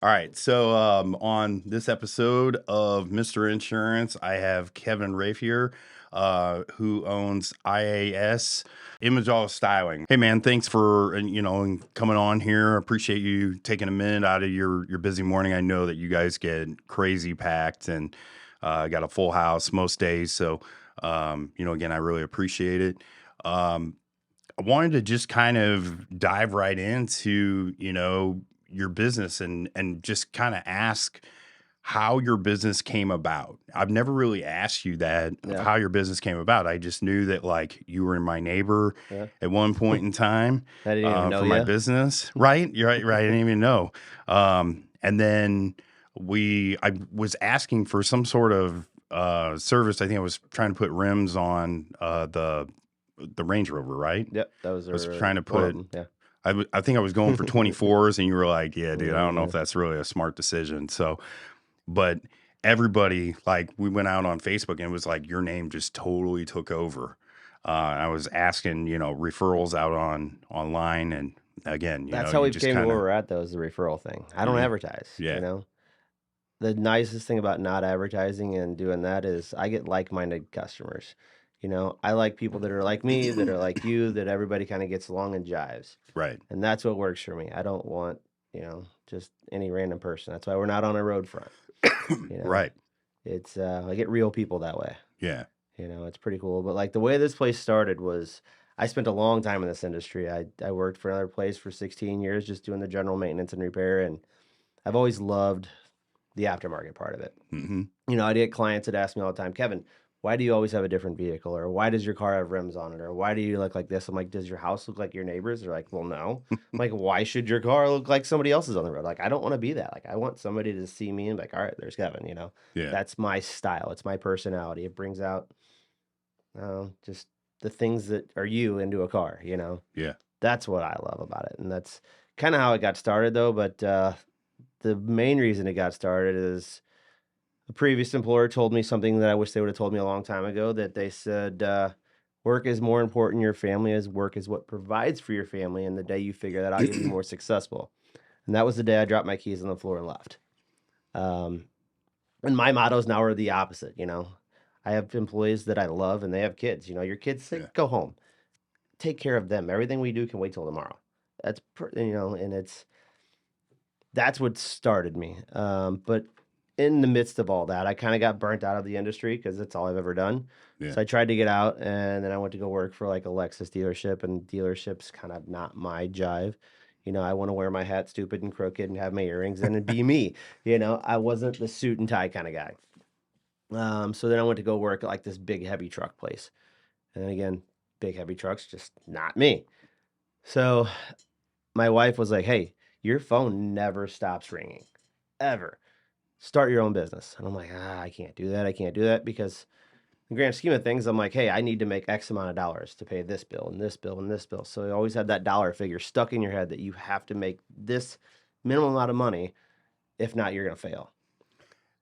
All right. So on this episode of Mr. Insurance, I have Kevin Refior, who owns IAS Image All Styling. Hey man, thanks for coming on here. I appreciate you taking a minute out of your busy morning. I know that you guys get crazy packed and got a full house most days. So again, I really appreciate it. I wanted to just kind of dive right into, your business and just kind of ask how your business came about. I've never really asked you that of Yeah. how your business came about. I just knew that like you were my neighbor Yeah. at one point in time I didn't even know for my you. business. Right. You're right. Right. I didn't even know. And then I was asking for some sort of service. I think I was trying to put rims on the Range Rover, right? Yep, that was I was trying to one of put them. Yeah. I think I was going for 24s and you were like, yeah, dude, I don't know Yeah. if that's really a smart decision. So, but everybody, like we went out on Facebook and it was like your name just totally took over. I was asking, referrals out online. And again, That's how you we just came to kind where of, we're at, though, is the referral thing. I don't yeah, advertise, yeah, The nicest thing about not advertising and doing that is I get like-minded customers. I like people that are like me, that are like you, that everybody kind of gets along and jives. right, And that's what works for me. I don't want, just any random person. That's why we're not on a road front. You know, right, it's I get real people that way. yeah, It's pretty cool. But like the way this place started was I spent a long time in this industry. I worked for another place for 16 years just doing the general maintenance and repair, and I've always loved the aftermarket part of it. hmm, I'd get clients that ask me all the time, Kevin, why do you always have a different vehicle? Or why does your car have rims on it? Or why do you look like this? I'm like, does your house look like your neighbor's? They're like, well, no. I'm like, why should your car look like somebody else's on the road? Like, I don't want to be that. Like, I want somebody to see me and be like, all right, there's Kevin. yeah, That's my style. It's my personality. It brings out just the things that are you into a car. yeah, That's what I love about it. And that's kind of how it got started, though. But the main reason it got started is a previous employer told me something that I wish they would have told me a long time ago, that they said, work is more important in your family as work is what provides for your family. And the day you figure that out, you'll be more successful. And that was the day I dropped my keys on the floor and left. Um, and my mottos now are the opposite. I have employees that I love and they have kids. Your kids say, yeah. go home, take care of them. Everything we do can wait till tomorrow. And that's what started me. But in the midst of all that, I kind of got burnt out of the industry because that's all I've ever done. Yeah. So I tried to get out, and then I went to go work for like a Lexus dealership, and dealerships kind of not my jive. I want to wear my hat stupid and crooked and have my earrings in and be me. I wasn't the suit and tie kind of guy. So then I went to go work at like this big heavy truck place. And again, big heavy trucks, just not me. So my wife was like, hey, your phone never stops ringing, ever. Start your own business. And I'm like, I can't do that. I can't do that because in the grand scheme of things, I'm like, hey, I need to make X amount of dollars to pay this bill and this bill and this bill. So you always have that dollar figure stuck in your head that you have to make this minimum amount of money. If not, you're going to fail.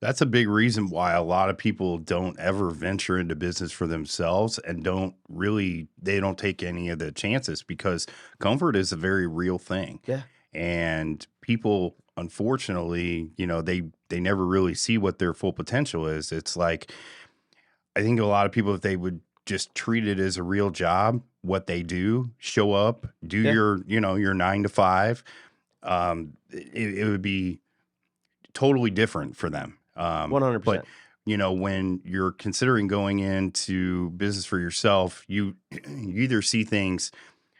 That's a big reason why a lot of people don't ever venture into business for themselves and they don't take any of the chances because comfort is a very real thing. Yeah. And people, unfortunately, they never really see what their full potential is. It's like, I think a lot of people, if they would just treat it as a real job, what they do, show up, do Yeah. your 9 to 5, it would be totally different for them. 100%. But when you're considering going into business for yourself, you either see things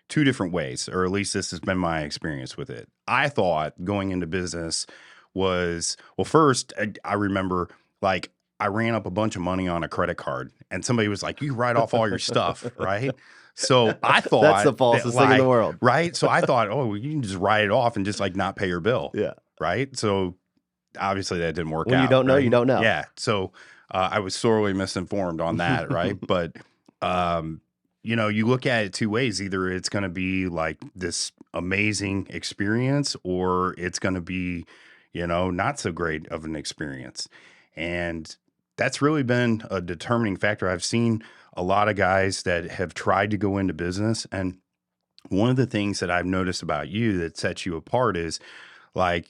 two different ways, or at least this has been my experience with it. I thought going into business was, well, first, I remember like I ran up a bunch of money on a credit card and somebody was like, you write off all your stuff, right? So I thought that's the that, falsest thing in the world. right? So I thought, oh, well, you can just write it off and just like not pay your bill. Yeah. Right. So obviously that didn't work out. When you don't know, right? you don't know. Yeah. So I was sorely misinformed on that. Right. But, you look at it two ways. Either it's going to be like this amazing experience or it's going to be, not so great of an experience. And that's really been a determining factor. I've seen a lot of guys that have tried to go into business. And one of the things that I've noticed about you that sets you apart is like,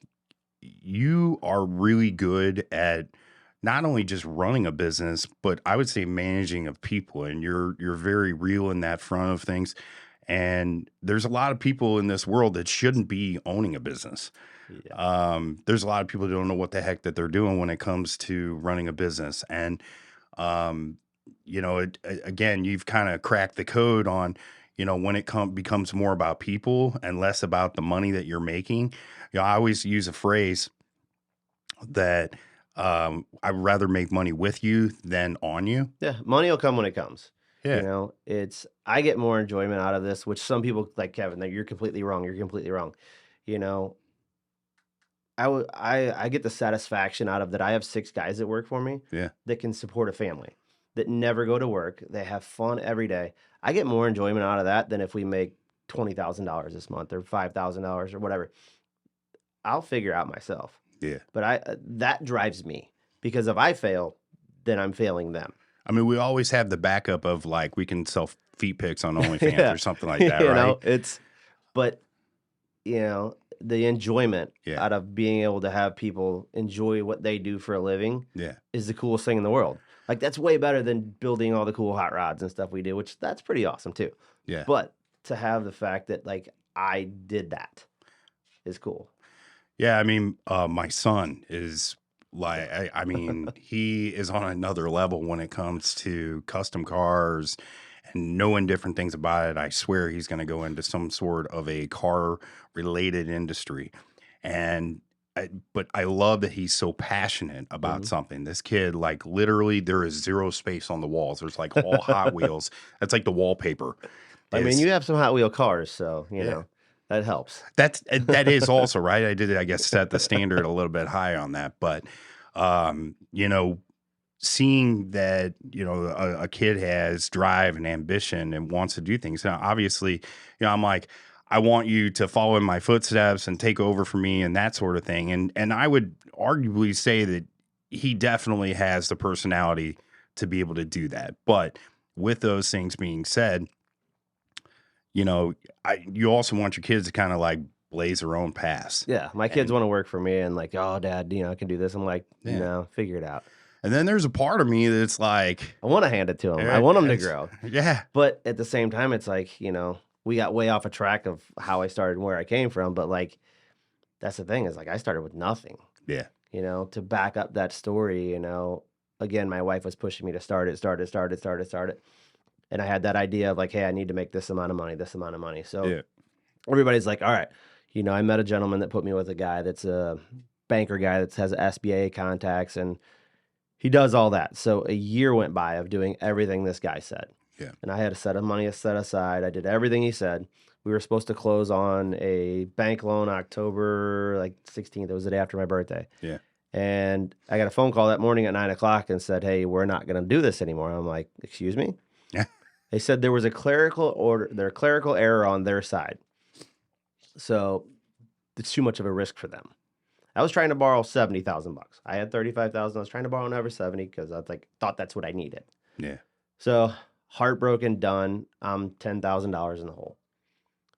you are really good at not only just running a business, but I would say managing of people, and you're very real in that front of things. And there's a lot of people in this world that shouldn't be owning a business. Yeah. There's a lot of people who don't know what the heck that they're doing when it comes to running a business. And, um, again, you've kind of cracked the code on, when it becomes more about people and less about the money that you're making. I always use a phrase that I'd rather make money with you than on you. Yeah, money will come when it comes. Yeah. I get more enjoyment out of this, which some people like Kevin, that you're completely wrong. You're completely wrong. You know, I get the satisfaction out of that. I have 6 guys that work for me Yeah. that can support a family, that never go to work. They have fun every day. I get more enjoyment out of that than if we make $20,000 this month or $5,000 or whatever. I'll figure out myself. Yeah. But that drives me, because if I fail, then I'm failing them. I mean, we always have the backup of like we can sell feet pics on OnlyFans Yeah. or something like that, right? But the enjoyment Yeah. out of being able to have people enjoy what they do for a living Yeah. is the coolest thing in the world. Like, that's way better than building all the cool hot rods and stuff we do, which that's pretty awesome too. Yeah. But to have the fact that like I did that is cool. Yeah. I mean, my son is like, I mean, he is on another level when it comes to custom cars and knowing different things about it. I swear he's going to go into some sort of a car related industry. But I love that he's so passionate about something. This kid, like, literally, there is zero space on the walls. There's like all Hot Wheels. That's like the wallpaper. I mean, you have some Hot Wheel cars, so that helps. That is also right. I did, I guess, set the standard a little bit high on that. But seeing that a kid has drive and ambition and wants to do things. Now, obviously, I'm like, I want you to follow in my footsteps and take over for me and that sort of thing. And I would arguably say that he definitely has the personality to be able to do that. But with those things being said, you also want your kids to kind of like blaze their own paths. Yeah, my kids want to work for me and like, oh, Dad, I can do this. I'm like, no, figure it out. And then there's a part of me that's like, I want to hand it to them. I want them to grow. Yeah. But at the same time, it's like, we got way off a track of how I started and where I came from. But like, that's the thing, is like, I started with nothing. Yeah. To back up that story, again, my wife was pushing me to start it. And I had that idea of like, hey, I need to make this amount of money. So everybody's like, all right. I met a gentleman that put me with a guy that's a banker guy that has SBA contacts, and he does all that. So a year went by of doing everything this guy said. Yeah. And I had a set of money set aside. I did everything he said. We were supposed to close on a bank loan October like 16th. It was the day after my birthday. Yeah. And I got a phone call that morning at 9:00 and said, hey, we're not going to do this anymore. I'm like, excuse me? Yeah. They said there was a clerical error on their side. So it's too much of a risk for them. I was trying to borrow $70,000. I had $35,000. I was trying to borrow another 70 because I was like, thought that's what I needed. Yeah. So heartbroken, done. I'm $10,000 in the hole.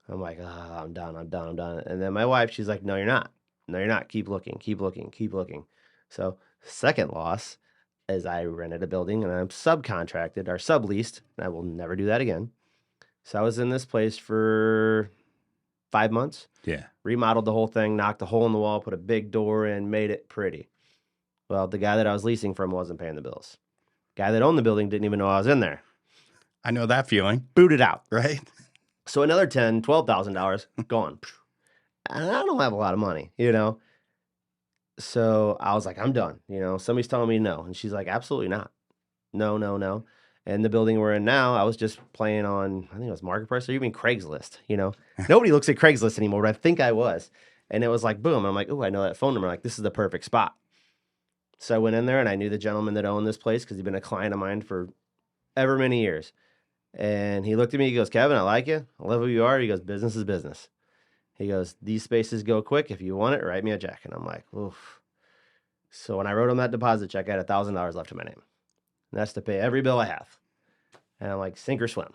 I'm like, I'm done. And then my wife, she's like, no, you're not. No, you're not. Keep looking. So second loss is I rented a building and I'm subcontracted or subleased. And I will never do that again. So I was in this place for 5 months. Yeah. Remodeled the whole thing, knocked a hole in the wall, put a big door in, made it pretty. Well, the guy that I was leasing from wasn't paying the bills. Guy that owned the building didn't even know I was in there. I know that feeling. Booted out. Right. So another $10,000, $12,000 gone. And I don't have a lot of money, So I was like, I'm done. Somebody's telling me no. And she's like, absolutely not. No. And the building we're in now, I was just playing on, I think it was Marketplace or even Craigslist, Nobody looks at Craigslist anymore, but I think I was. And it was like, boom. And I'm like, oh, I know that phone number. Like, this is the perfect spot. So I went in there and I knew the gentleman that owned this place because he'd been a client of mine for ever many years. And he looked at me, he goes, Kevin, I like you. I love who you are. He goes, business is business. He goes, these spaces go quick. If you want it, write me a check. And I'm like, oof. So when I wrote him that deposit check, I had $1,000 left in my name. And that's to pay every bill I have. And I'm like, sink or swim.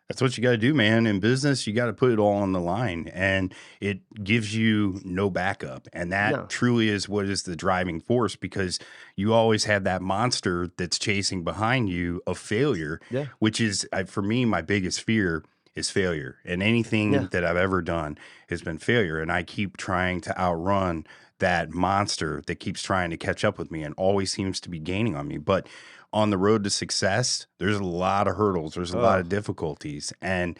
That's what you got to do, man. In business, you got to put it all on the line, and it gives you no backup. And that No. truly is what is the driving force, because you always have that monster that's chasing behind you of failure, Yeah. which is, for me, my biggest fear is failure. And anything Yeah. that I've ever done has been failure. And I keep trying to outrun that monster that keeps trying to catch up with me and always seems to be gaining on me. But on the road to success, there's a lot of hurdles, there's a lot of Oh, difficulties, and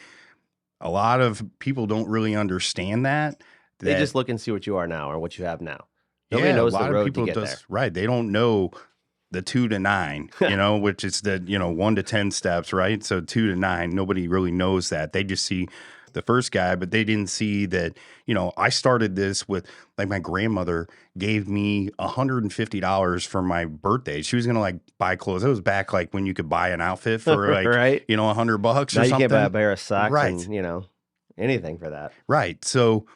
a lot of people don't really understand that. they That just look and see what you are now or what you have now. Nobody Yeah, a knows the lot of road to people get there. just right. They don't know the 2 to 9, which is the 1 to 10 steps, right? So 2 to 9, nobody really knows that. They just see the first guy, but they didn't see that. I started this with, like, my grandmother gave me $150 for my birthday. She was gonna, like, buy clothes. It was back, like, when you could buy an outfit for, like, Right? $100 Now or you can't buy a something. pair of socks Right, and, anything for that. right. So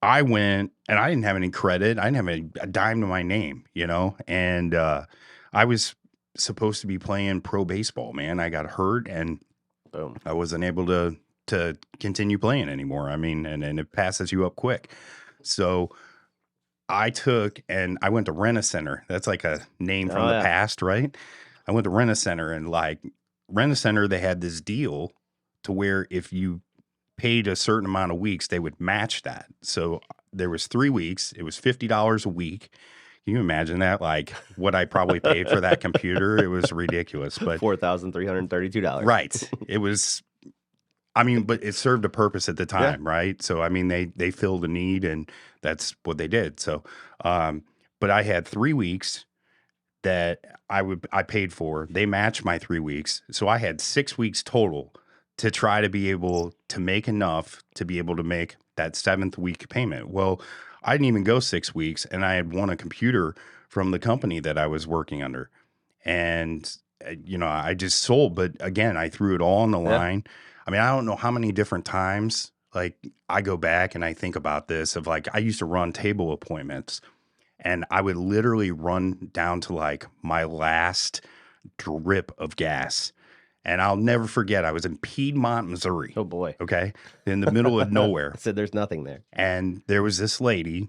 I went, and I didn't have any credit. I didn't have a dime to my name, and I was supposed to be playing pro baseball, man. I got hurt, and Boom. I wasn't able to continue playing anymore. I mean, and it passes you up quick. So I took and I went to Rent-A-Center. That's like a name from Oh, the yeah. past, right? I went to Rent-A-Center, and, like, Rent-A-Center, they had this deal to where if you paid a certain amount of weeks, they would match that. So there was 3 weeks. It was $50 a week. Can you imagine that? Like, what I probably paid for that computer? It was ridiculous. But $4,332. right, it was. I mean, but it served a purpose at the Yeah. time, right? So I mean, they filled a need, and that's what they did. So, but I had 3 weeks that I paid for. They matched my 3 weeks. So I had 6 weeks total to try to be able to make enough to be able to make that 7th week payment. Well, I didn't even go 6 weeks, and I had won a computer from the company that I was working under. And I just sold, but again, I threw it all on the Yeah. line. I mean, I don't know how many different times, like, I go back and I think about this of, like, I used to run table appointments, and I would literally run down to, like, my last drip of gas. And I'll never forget, I was in Piedmont, Missouri, Oh, boy. okay, in the middle of I nowhere. said there's nothing there. And there was this lady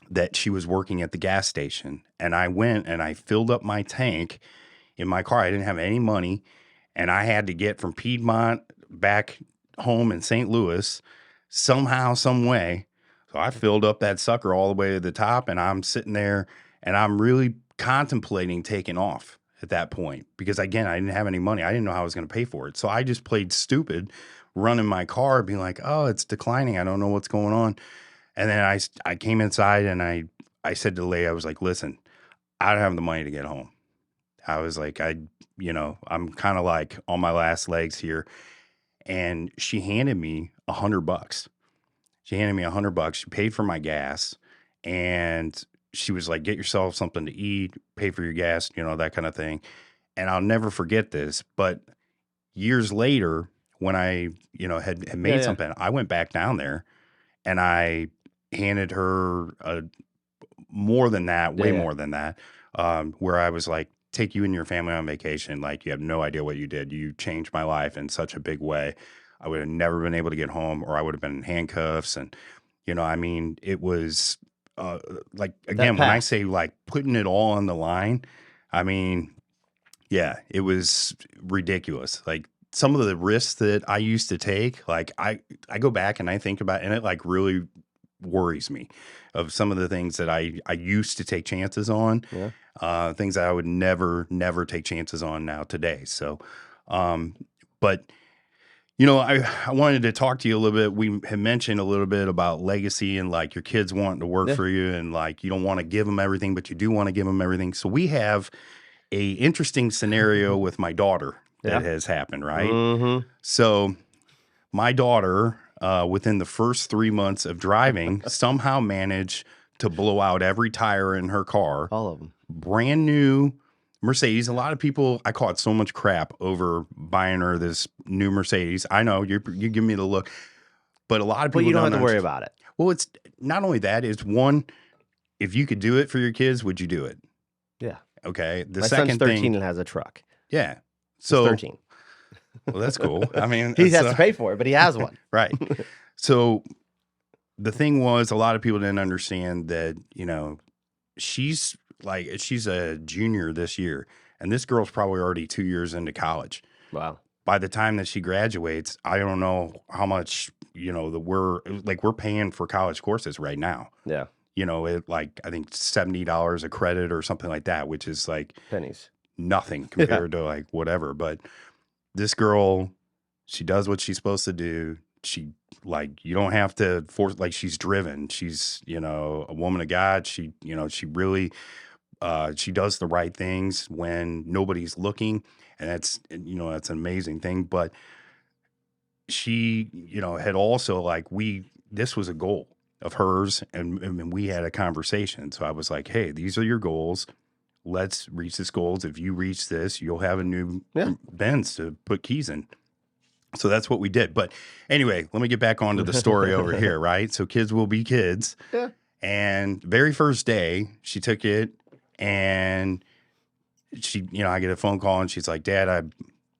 that she was working at the gas station. And I went and I filled up my tank in my car. I didn't have any money. And I had to get from Piedmont back home in St. Louis somehow, some way. So I filled up that sucker all the way to the top, and I'm sitting there and I'm really contemplating taking off at that point because, again, I didn't have any money. I didn't know how I was going to pay for it. So I just played stupid, running my car, being like, oh, it's declining. I don't know what's going on. And then I came inside and I said to the lady, I was like, listen, I don't have the money to get home. I was like, I'm kind of like on my last legs here. And she handed me $100. She handed me $100. She paid for my gas, and she was like, get yourself something to eat, pay for your gas, that kind of thing. And I'll never forget this. But years later, when I, had Yeah, made yeah. something, I went back down there and I handed her more than that, Yeah, way yeah. more than that, where I was like, take you and your family on vacation. Like, you have no idea what you did. You changed my life in such a big way. I would have never been able to get home, or I would have been in handcuffs. And, I mean, it was like, That again, when I path. say, like, putting it all on the line, I mean, yeah, it was ridiculous. Like, some of the risks that I used to take, like, I go back and I think about, and it, like, really worries me of some of the things that I used to take chances on, Yeah. things that I would never take chances on now today. So, but I wanted to talk to you a little bit. We had mentioned a little bit about legacy and, like, your kids wanting to work Yeah. for you, and, like, you don't want to give them everything, but you do want to give them everything. So we have a interesting scenario with my daughter that Yeah. has happened, right? Mm-hmm. So my daughter, within the first 3 months of driving, somehow managed to blow out every tire in her car. All of them. Brand new Mercedes. A lot of people, I caught so much crap over buying her this new Mercedes. I know you give me the look, but a lot of But people you don't have to worry understand. about it. Well, it's not only that. It's one, if you could do it for your kids, would you do it? Yeah. Okay. The My son's second 13 thing, and has a truck. yeah. He's So 13. Well, that's cool. I mean, He it's has to pay for it, but he has one. right. So the thing was, a lot of people didn't understand that, you know, she's she's a junior this year, and this girl's probably already 2 years into college. Wow. By the time that she graduates, I don't know how much, you know, we're paying for college courses right now. Yeah. You know, I think $70 a credit or something like that, which is like Pennies. nothing compared to like whatever. But this girl, she does what she's supposed to do. She you don't have to force, like, she's driven. She's, you know, a woman of God. She, you know, she really, she does the right things when nobody's looking. And that's, you know, that's an amazing thing. But she, you know, had also this was a goal of hers. And we had a conversation. So I was like, hey, these are your goals. Let's reach this goals. If you reach this, you'll have a new Benz to put keys in. So that's what we did. But anyway, let me get back onto the story over here, right? So kids will be kids. Yeah. And very first day, she took it and she, you know, I get a phone call and she's like, Dad, I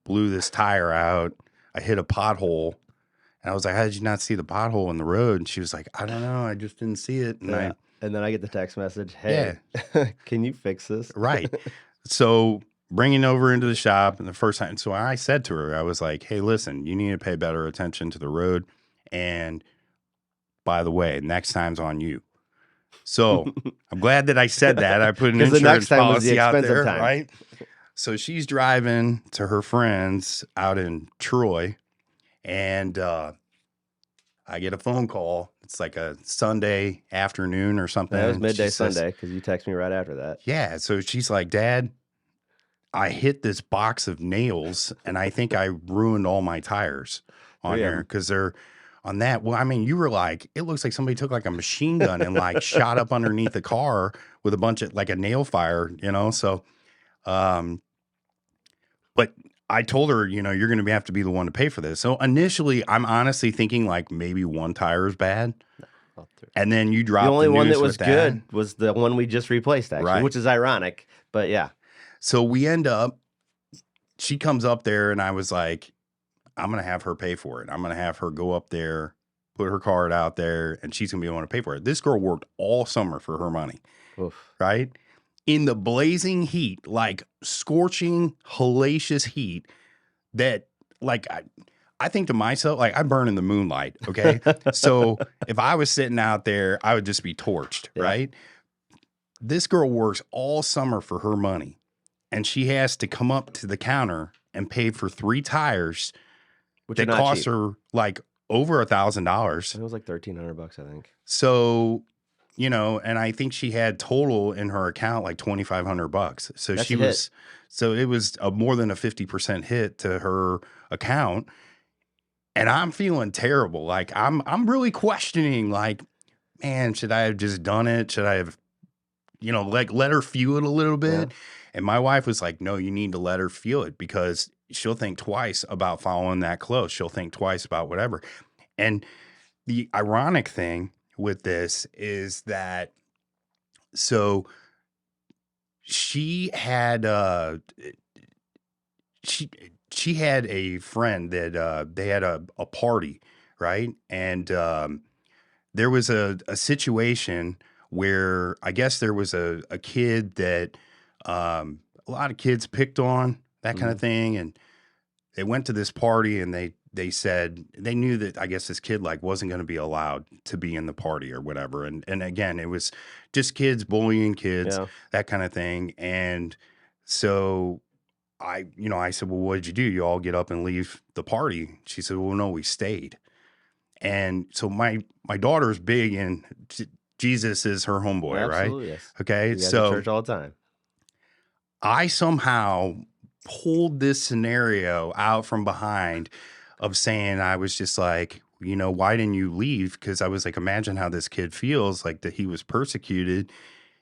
blew this tire out. I hit a pothole. And I was like, how did you not see the pothole in the road? And she was like, I don't know. I just didn't see it. And and then I get the text message, hey, can you fix this? Right. So bringing over into the shop, and the first time, so I said to her, I was like, hey, listen, you need to pay better attention to the road. And by the way, next time's on you. So I'm glad that I said that. I put an insurance policy out there, right? So she's driving to her friends out in Troy, and I get a phone call. It's like a Sunday afternoon or something. That was midday Sunday because you text me right after that. Yeah. So she's like, Dad, I hit this box of nails and I think I ruined all my tires on here because they're on that. Well, I mean, you were like, it looks like somebody took like a machine gun and like shot up underneath the car with a bunch of like a nail fire, you know? So, but I told her, you know, you're going to have to be the one to pay for this. So initially, I'm honestly thinking like maybe one tire is bad. And then you drop the only one that was that. good was the one we just replaced, actually, right? Which is ironic, but yeah. So we end up, she comes up there and I was like, I'm going to have her pay for it. I'm going to have her go up there, put her card out there, and she's going to be the one to pay for it. This girl worked all summer for her money, right? In the blazing heat, like scorching, hellacious heat that like, I think to myself, like I burn in the moonlight. Okay. So if I was sitting out there, I would just be torched. Right. This girl works all summer for her money and she has to come up to the counter and pay for 3 tires that cost her like over $1,000. It was like $1,300, I think. So, you know, and I think she had total in her account like $2,500. So that's so it was more than a 50% hit to her account. And I'm feeling terrible. Like I'm really questioning, like, man, should I have just done it? Should I have, you know, like let her feel it a little bit? Yeah. And my wife was like, no, you need to let her feel it because she'll think twice about following that close. She'll think twice about whatever. And the ironic thing with this is that, so she had, she had a friend that they had a party, right? And there was a situation where I guess there was a kid that a lot of kids picked on, that kind of thing. And they went to this party and they said they knew that I guess this kid like wasn't going to be allowed to be in the party or whatever. And again, it was just kids bullying kids, that kind of thing. And so I said, well, what did you do? You all get up and leave the party? She said, well, no, we stayed. And so my daughter's big and Jesus is her homeboy, right? Yes. Okay. So church all the time. I somehow pulled this scenario out from behind of saying, I was just like, you know, why didn't you leave? Because I was like, imagine how this kid feels, like that he was persecuted.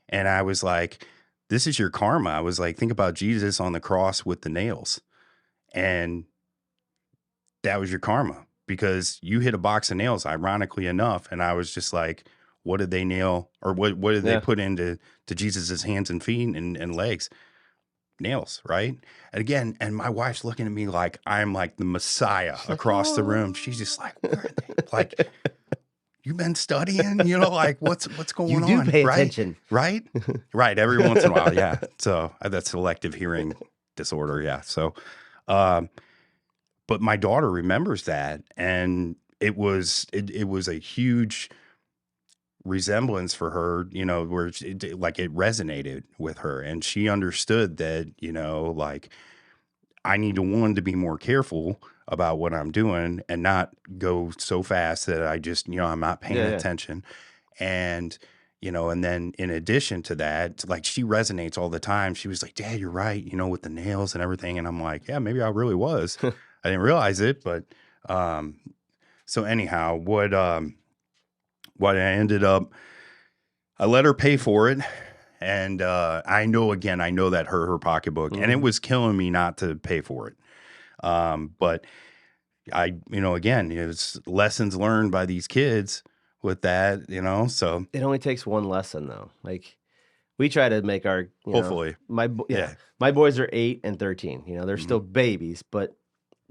And I was like, this is your karma. I was like, think about Jesus on the cross with the nails. And that was your karma because you hit a box of nails, ironically enough. And I was just like, what did they nail or what did they put into Jesus's hands and feet and legs? nails, right? And again, and my wife's looking at me like I'm like the Messiah She's like, across the room. She's "Oh." just like, where are they? Like, you been studying? You know, like what's You going do on, pay right? attention. Right? Right. Every once in a while, yeah. So that's selective hearing disorder, yeah. So, um, but my daughter remembers that, and it was a huge resemblance for her, you know, where like it resonated with her, and she understood that, you know, like I need to one to be more careful about what I'm doing and not go so fast that I just, you know, I'm not paying Yeah, yeah. attention. And, you know, and then in addition to that, like she resonates all the time. She was like, Dad, you're right, you know, with the nails and everything. And I'm like, yeah, maybe I really was. I didn't realize it, but um so anyhow, what I ended up, I let her pay for it. And I know, again, I know that hurt her pocketbook, and it Mhm. was killing me not to pay for it. But I, you know, again, it's lessons learned by these kids with that, you know. So It only takes one lesson though. Like we try to make our, hopefully, yeah, yeah. my boys are 8 and 13. They're Hmm. still babies, but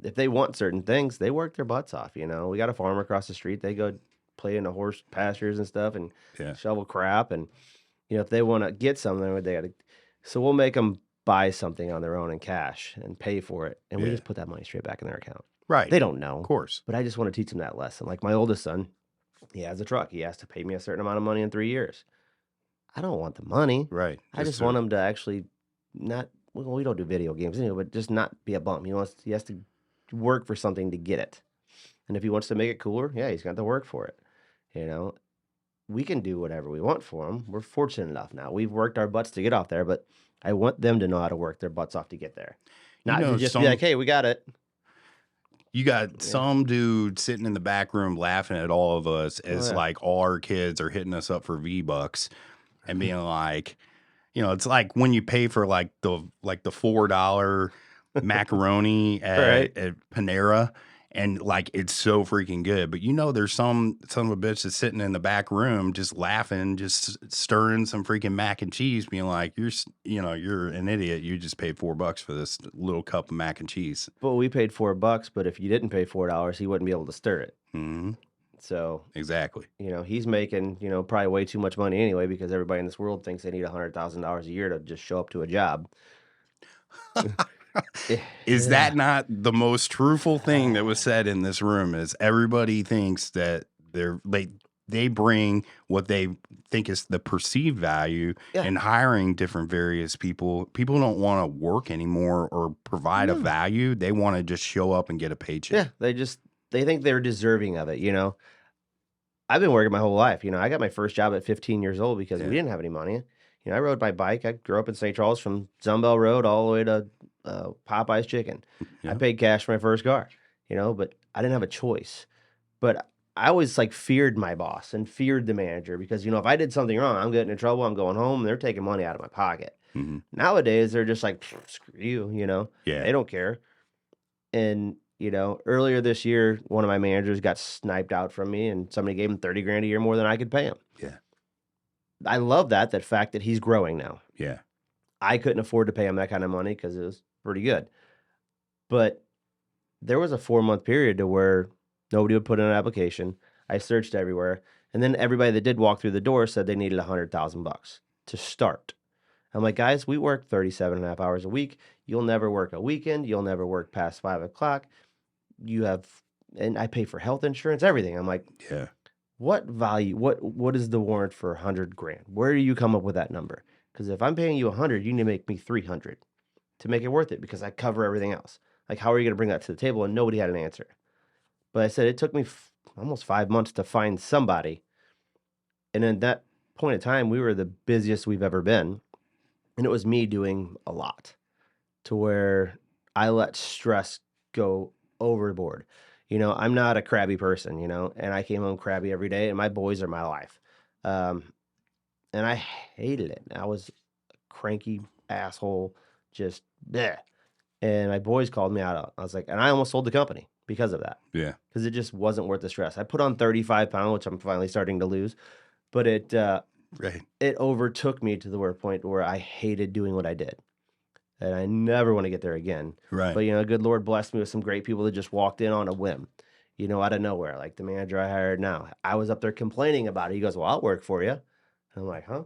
if they want certain things, they work their butts off. We got a farm across the street. They go play in the horse pastures and stuff and Yeah. shovel crap. And if they want to get something, they got to. So we'll make them buy something on their own in cash and pay for it, and we Yeah. just put that money straight back in their account. Right. They don't Of know, course. but I just want to teach them that lesson. Like my oldest son, he has a truck. He has to pay me a certain amount of money in 3 years. I don't want the money. Right. I Just just want to, him to actually not. Well, we don't do video games anyway, but just not be a bum. He has to work for something to get it, and if he wants to make it cooler, yeah, he's got to work for it. You know, we can do whatever we want for them. We're fortunate enough now. We've worked our butts to get off there, but I want them to know how to work their butts off to get there, you not to know, just be like, "Hey, we got it." you got Yeah. some dude sitting in the back room laughing at all of us Oh as yeah. like all our kids are hitting us up for V-Bucks and being like, you know, it's like when you pay for like the $4 macaroni Right. at Panera, and like it's so freaking good. But you know, there's some son of a bitch that's sitting in the back room just laughing, just stirring some freaking mac and cheese, being like, you know, you're an idiot. You just paid $4 for this little cup of mac and cheese. But we paid $4, but if you didn't pay $4, he wouldn't be able to stir it. Hmm. So, Exactly. he's making, probably way too much money anyway because everybody in this world thinks they need $100,000 a year to just show up to a job. Is Yeah. that not the most truthful thing that was said in this room? Is everybody thinks that they bring what they think is the perceived value Yeah. in hiring different various people. People don't want to work anymore or provide a No. value. They want to just show up and get a Yeah. paycheck. They think they're deserving of it. I've been working my whole life. I got my first job at 15 years old because we Yeah. didn't have any money. I rode my bike. I grew up in St. Charles from Zumbell Road all the way to Popeye's Chicken. I Yeah. paid cash for my first car, but I didn't have a choice. But I always like feared my boss and feared the manager because, if I did something wrong, I'm getting in trouble. I'm going home. And they're taking money out of my pocket. Hmm. Nowadays, they're just like, screw you, Yeah. they don't care. And, earlier this year, one of my managers got sniped out from me and somebody gave him 30 grand a year more than I could pay him. Yeah. I love that fact that he's growing now. Yeah. I couldn't afford to pay him that kind of money because it was pretty good. But there was a 4-month period to where nobody would put in an application. I searched everywhere. And then everybody that did walk through the door said they needed $100,000 to start. I'm like, guys, we work 37 and a half hours a week. You'll never work a weekend. You'll never work past 5 o'clock. And I pay for health insurance, everything. I'm like, Yeah. what value, what is the warrant for 100 grand? Where do you come up with that number? Because if I'm paying you 100, you need to make me 300 to make it worth it because I cover everything else. Like, how are you going to bring that to the table? And nobody had an answer. But I said, it took me almost 5 months to find somebody. And at that point in time, we were the busiest we've ever been. And it was me doing a lot to where I let stress go overboard. I'm not a crabby person, and I came home crabby every day, and my boys are my life. Um, and I hated it. I was a cranky asshole, just bleh. And my boys called me out. I was like, and I almost sold the company because of that, Yeah. because it just wasn't worth the stress. I put on 35 pounds, which I'm finally starting to lose, but it Right. overtook me to the point where I hated doing what I did. and I never want to get there again. Right. But, good Lord blessed me with some great people that just walked in on a whim, out of nowhere. Like the manager I hired now, I was up there complaining about it. He goes, "Well, I'll work for you." And I'm like, "Huh?"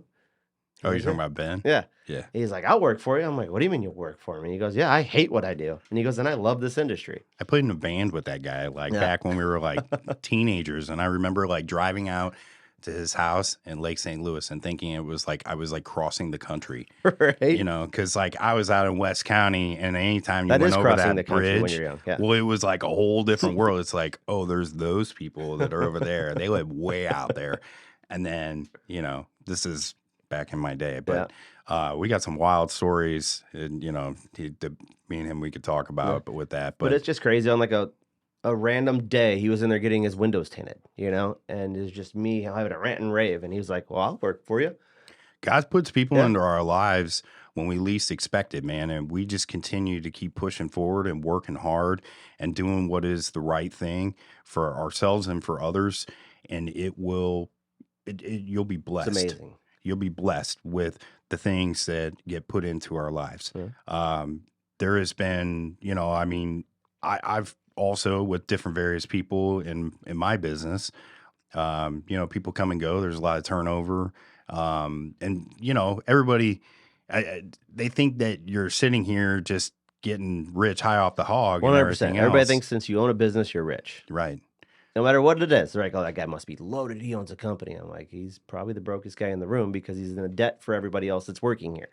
He Oh, you're goes, talking "Yeah, about Ben? yeah." Yeah. He's like, "I'll work for you." I'm like, "What do you mean you'll work for me?" He goes, "Yeah, I hate what I do." And he goes, "And I love this industry." I played in a band with that guy, like, Yeah. back when we were, like, teenagers, and I remember, like, driving out to his house in Lake St. Louis and thinking it was like I was, like, crossing the country, Right? because like, I was out in West County, and anytime you That went is over crossing the that country when bridge, you're young. Yeah. well, it was like a whole different world. It's like, "Oh, there's those people that are over there. They live way out there." And then, this is back in my day, Yeah. but, we got some wild stories and, me and him, we could talk Yeah. about, but with that, But but it's just crazy on like a random day, he was in there getting his windows tinted, and it's just me having a rant and rave. And he was like, "Well, I'll work for you." God puts people Yeah. into our lives when we least expect it, man. And we just continue to keep pushing forward and working hard and doing what is the right thing for ourselves and for others. And you'll be It's blessed. amazing. You'll be blessed with the things that get put into our lives. Yeah. There has been, I've also with different various people in my business, people come and go. There's a lot of turnover. And everybody, they think that you're sitting here just getting rich high off the hog and 100%. everything Everybody else. thinks since you own a business, you're rich. Right. No matter what it is. They're like, "Oh, that guy must be loaded. He owns a company." I'm like, "He's probably the brokest guy in the room because he's in a debt for everybody else that's working here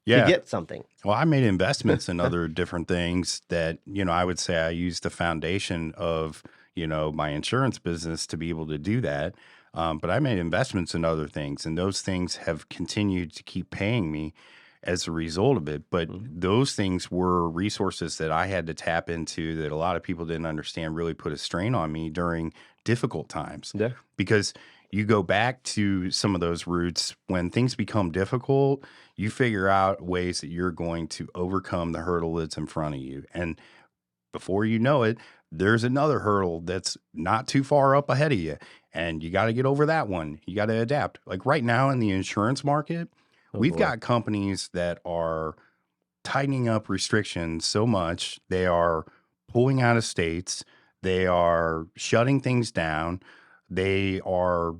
to Yeah. get something." Well, I made investments in other different things that, I would say I used the foundation of, my insurance business to be able to do that. But I made investments in other things, and those things have continued to keep paying me as a result of it. But Mhm. those things were resources that I had to tap into that a lot of people didn't understand really put a strain on me during difficult times. Yeah. Because you go back to some of those roots when things become difficult, you figure out ways that you're going to overcome the hurdle that's in front of you. And before you know it, there's another hurdle that's not too far up ahead of you. And you got to get over that one. You got to adapt. Like right now in the insurance market, Oh we've boy. got companies that are tightening up restrictions so much. They are pulling out of states. They are shutting things down. They are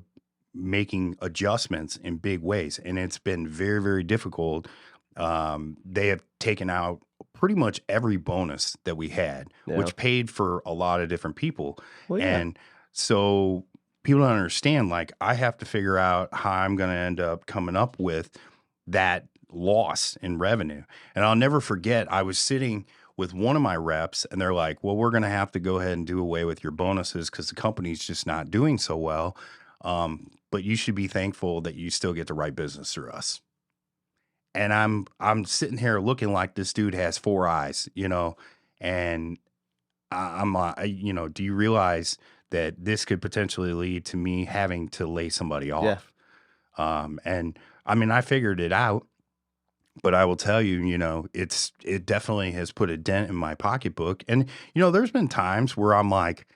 making adjustments in big ways. And it's been very, very difficult. They have taken out pretty much every bonus that we had, Yeah. which paid for a lot of different people. Well, yeah. And so people don't understand, like, I have to figure out how I'm going to end up coming up with that loss in revenue. And I'll never forget, I was sitting with one of my reps and they're like, "Well, we're going to have to go ahead and do away with your bonuses because the company's just not doing so well. But you should be thankful that you still get to write business through us." And I'm sitting here looking like this dude has four eyes, and I'm do you realize that this could potentially lead to me having to lay somebody Yeah. off? And I mean, I figured it out, but I will tell you, it definitely has put a dent in my pocketbook. And, there's been times where I'm like,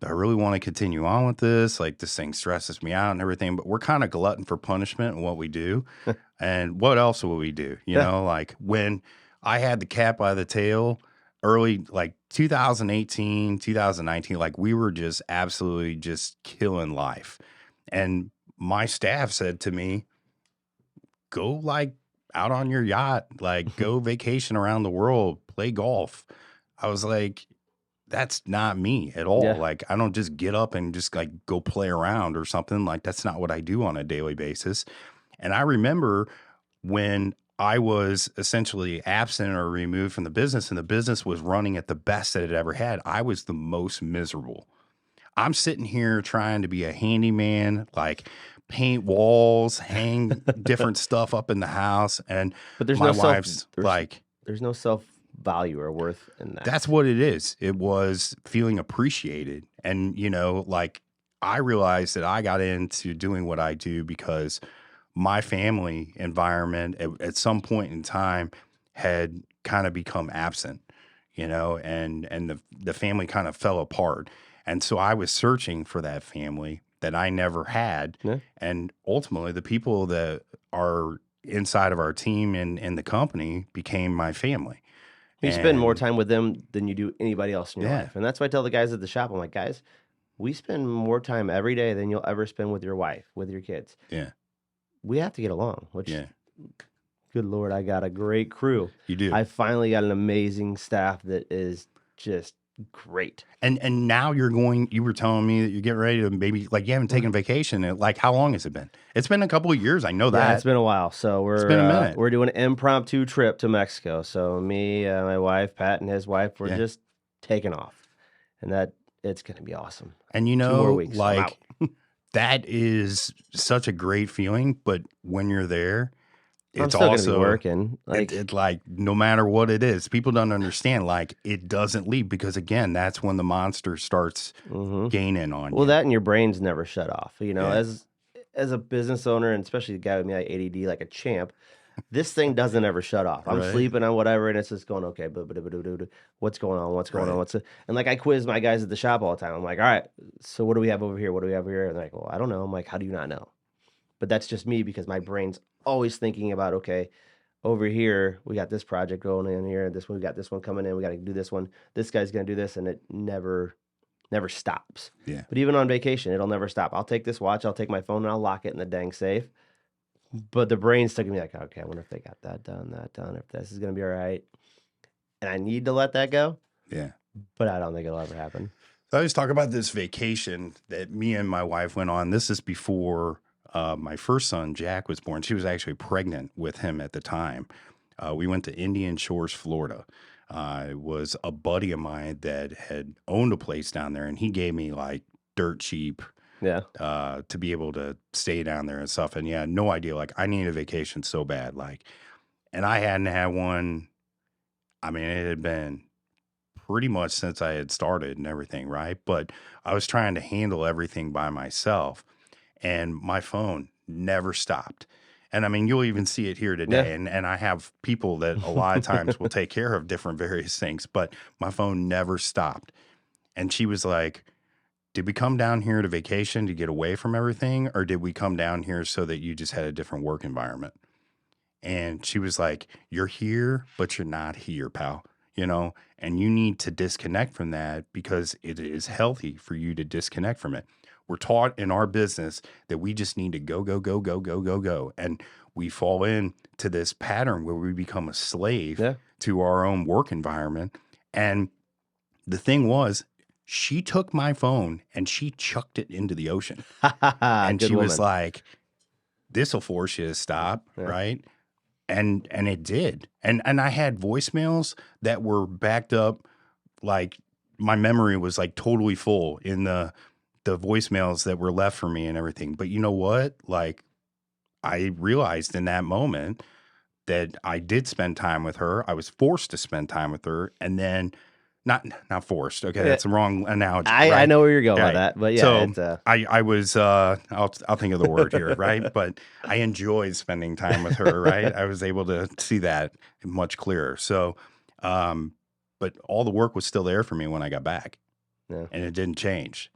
"Do I really want to continue on with this? Like, this thing stresses me out and everything." But we're kind of glutton for punishment in what we do. And what else will we do? Yeah. Like when I had the cat by the tail early, like 2018, 2019, like we were just absolutely just killing life. And my staff said to me, "Go like out on your yacht, like go vacation around the world, play golf." I was like, that's not me at all. Yeah. Like, I don't just get up and just like go play around or something. Like, that's not what I do on a daily basis. And I remember when I was essentially absent or removed from the business and the business was running at the best that it ever had, I was the most miserable. I'm sitting here trying to be a handyman, like paint walls, hang different stuff up in the house. And But there's my no self wife's there's like, there's no self-value or worth in that's that. what it is. It was feeling appreciated. And, like I realized that I got into doing what I do because my family environment at some point in time had kind of become absent, and the family kind of fell apart. And so I was searching for that family that I never had. Yeah. And ultimately the people that are inside of our team and the company became my family. You spend more And time with them than you do anybody else in your yeah, life. And that's why I tell the guys at the shop, I'm like, guys, we spend more time every day than you'll ever spend with your wife, with your kids. yeah, We have to get along, which, yeah, good Lord, I got a great crew. you do. I finally got an amazing staff that is just great. And now you were telling me that you're getting ready to maybe, like, you haven't taken a vacation. Like, how long has it been? It's been a couple of years. I know Yeah, that. it's been a while. So It's been a minute. we're doing an impromptu trip to Mexico. So me, my wife, Pat, and his wife, we're Yeah. just taking off, and it's going to be awesome. And 2 more weeks, I'm out. like, that is such a great feeling. But when you're there, I'm it's still going to be also working. Like, it like no matter what it is, people don't understand. Like, it doesn't leave, because again, that's when the monster starts mhm. gaining on Well, you. that and your brain's never shut off. You know, Yeah. as a business owner, and especially the guy with me, like ADD, like a champ, this thing doesn't ever shut off. I'm Right. sleeping on whatever, and it's just going, okay, what's going on? What's going on? Right. And like I quiz my guys at the shop all the time. I'm like, all right, so what do we have over here? What do we have over here? And they're like, well, I don't know. I'm like, how do you not know? But that's just me, because my brain's always thinking about, okay, over here we got this project going in here. This one, we got this one coming in. We got to do this one. This guy's gonna do this, and it never stops. Yeah. But even on vacation, it'll never stop. I'll take this watch, I'll take my phone, and I'll lock it in the dang safe. But the brain's still gonna be like, okay, I wonder if they got that done, if this is gonna be all right. And I need to let that go, Yeah. but I don't think it'll ever happen. So I always talk about this vacation that me and my wife went on. This is before my first son, Jack, was born. She was actually pregnant with him at the time. We went to Indian Shores, Florida. It was a buddy of mine that had owned a place down there, and he gave me like dirt cheap Yeah. to be able to stay down there and stuff. And yeah, no idea. Like, I needed a vacation so bad. Like, and I hadn't had one. I mean, it had been pretty much since I had started and everything, right? But I was trying to handle everything by myself, and my phone never stopped. And I mean, you'll even see it here today. Yeah. And I have people that a lot of times will take care of different various things, but my phone never stopped. And she was like, did we come down here to vacation to get away from everything? Or did we come down here so that you just had a different work environment? And she was like, you're here, but you're not here, pal. You know, and you need to disconnect from that, because it is healthy for you to disconnect from it. We're taught in our business that we just need to go, go, go, go, go, go, go. And we fall into this pattern where we become a slave Yeah. to our own work environment. And the thing was, she took my phone and she chucked it into the ocean. And Good she was woman. like, this will force you to stop, Yeah. right? And it did. And I had voicemails that were backed up. Like, my memory was like totally full in the voicemails that were left for me and everything. But you know what? Like, I realized in that moment that I did spend time with her. I was forced to spend time with her, and then not forced. Okay, Yeah. that's the wrong analogy. I right? know where you're going Right. with that, but yeah, So it's I was I'll think of the word here, right? But I enjoyed spending time with her, right? I was able to see that much clearer. So, but all the work was still there for me when I got back, yeah. and it didn't change.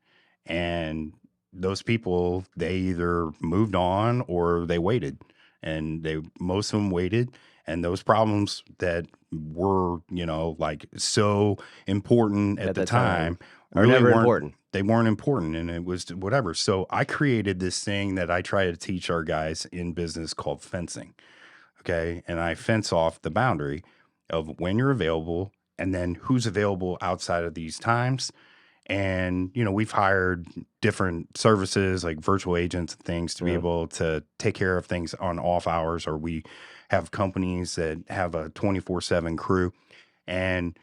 And those people, they either moved on or they waited, and most of them waited. And those problems that were, you know, like so important at the time are really never weren't important. they weren't important, and it was whatever. So I created this thing that I try to teach our guys in business called fencing. Okay. And I fence off the boundary of when you're available and then who's available outside of these times. And, you know, we've hired different services like virtual agents and things to be Yeah. able to take care of things on off hours, or we have companies that have a 24/7 crew. And,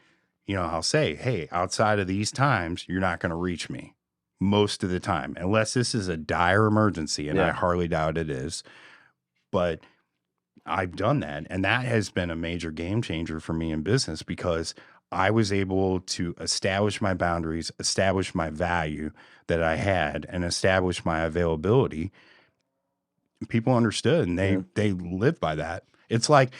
you know, I'll say, hey, outside of these times, you're not going to reach me most of the time, unless this is a dire emergency. And I Yeah. hardly doubt it is. But I've done that. And that has been a major game changer for me in business, because I was able to establish my boundaries, establish my value that I had, and establish my availability. People understood, and Yeah. they lived by that. It's like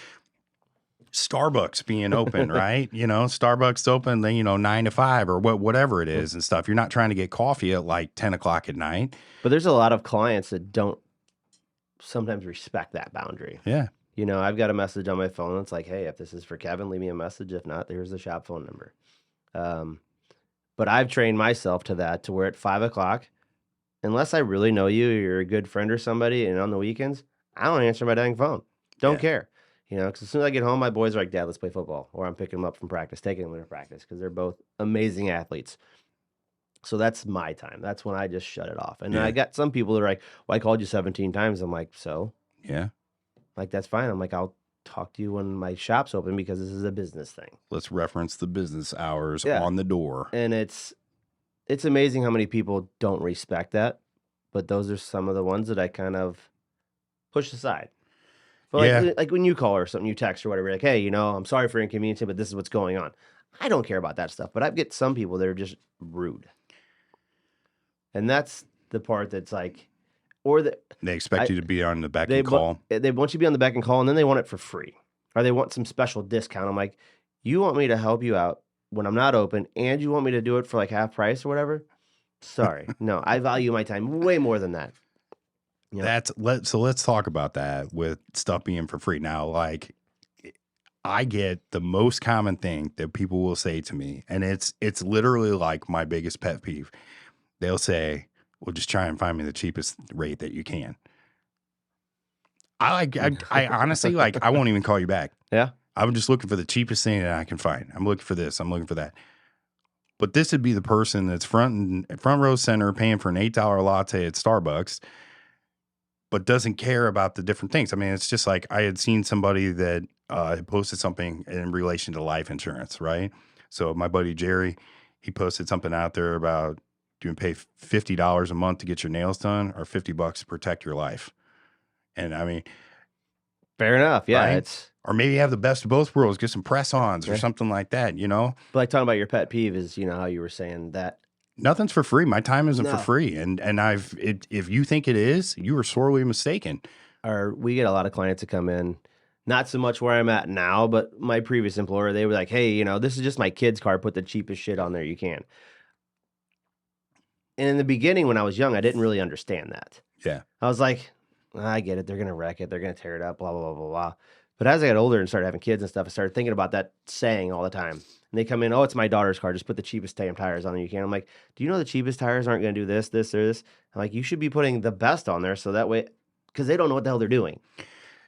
Starbucks being open, right? You know, Starbucks open, then, you know, 9 to 5 or whatever it is and stuff. You're not trying to get coffee at like 10 o'clock at night. But there's a lot of clients that don't sometimes respect that boundary. Yeah. You know, I've got a message on my phone. It's like, hey, if this is for Kevin, leave me a message. If not, here's the shop phone number. Um, but I've trained myself to that, to where at 5 o'clock, unless I really know you, you're a good friend or somebody, and on the weekends, I don't answer my dang phone. Don't Yeah. care. You know, because as soon as I get home, my boys are like, Dad, let's play football. Or I'm picking them up from practice, taking them to practice, because they're both amazing athletes. So that's my time. That's when I just shut it off. And then I Yeah. got some people that are like, well, I called you 17 times. I'm like, so? Yeah. Like, that's fine. I'm like, I'll talk to you when my shop's open because this is a business thing. Let's reference the business hours Yeah. on the door. And it's amazing how many people don't respect that. But those are some of the ones that I kind of push aside. But Yeah. like when you call or something, you text or whatever, like, hey, you know, I'm sorry for inconveniencing, but this is what's going on. I don't care about that stuff. But I get some people that are just rude. And that's the part that's like, or They expect you to be on the beck they and call. they want you to be on the beck and call, and then they want it for free, or they want some special discount. I'm like, you want me to help you out when I'm not open, and you want me to do it for like half price or whatever? Sorry, no, I value my time way more than that. You know? So let's talk about that with stuff being for free. Now, like, I get the most common thing that people will say to me, and it's literally like my biggest pet peeve. They'll say, well, just try and find me the cheapest rate that you can. I honestly, like, I won't even call you back. Yeah. I'm just looking for the cheapest thing that I can find. I'm looking for this. I'm looking for that. But this would be the person that's front row center paying for an $8 latte at Starbucks, but doesn't care about the different things. I mean, it's just like I had seen somebody that had posted something in relation to life insurance, right? So my buddy Jerry, he posted something out there about, do you pay $50 a month to get your nails done or $50 to protect your life? And I mean, fair enough. Yeah, right? Or maybe have the best of both worlds, get some press-ons or something like that, you know? But like talking about your pet peeve is, you know, how you were saying that Nothing's for free. My time isn't for free. And if you think it is, you are sorely mistaken. Or we get a lot of clients that come in, not so much where I'm at now, but my previous employer, they were like, hey, you know, this is just my kid's car. Put the cheapest shit on there you can. And in the beginning, when I was young, I didn't really understand that. Yeah. I was like, I get it. They're going to wreck it. They're going to tear it up, blah, blah, blah, blah, blah. But as I got older and started having kids and stuff, I started thinking about that saying all the time. And they come in, oh, it's my daughter's car. Just put the cheapest damn tires on there you can. I'm like, do you know the cheapest tires aren't going to do this, this, or this? I'm like, you should be putting the best on there so that way, because they don't know what the hell they're doing.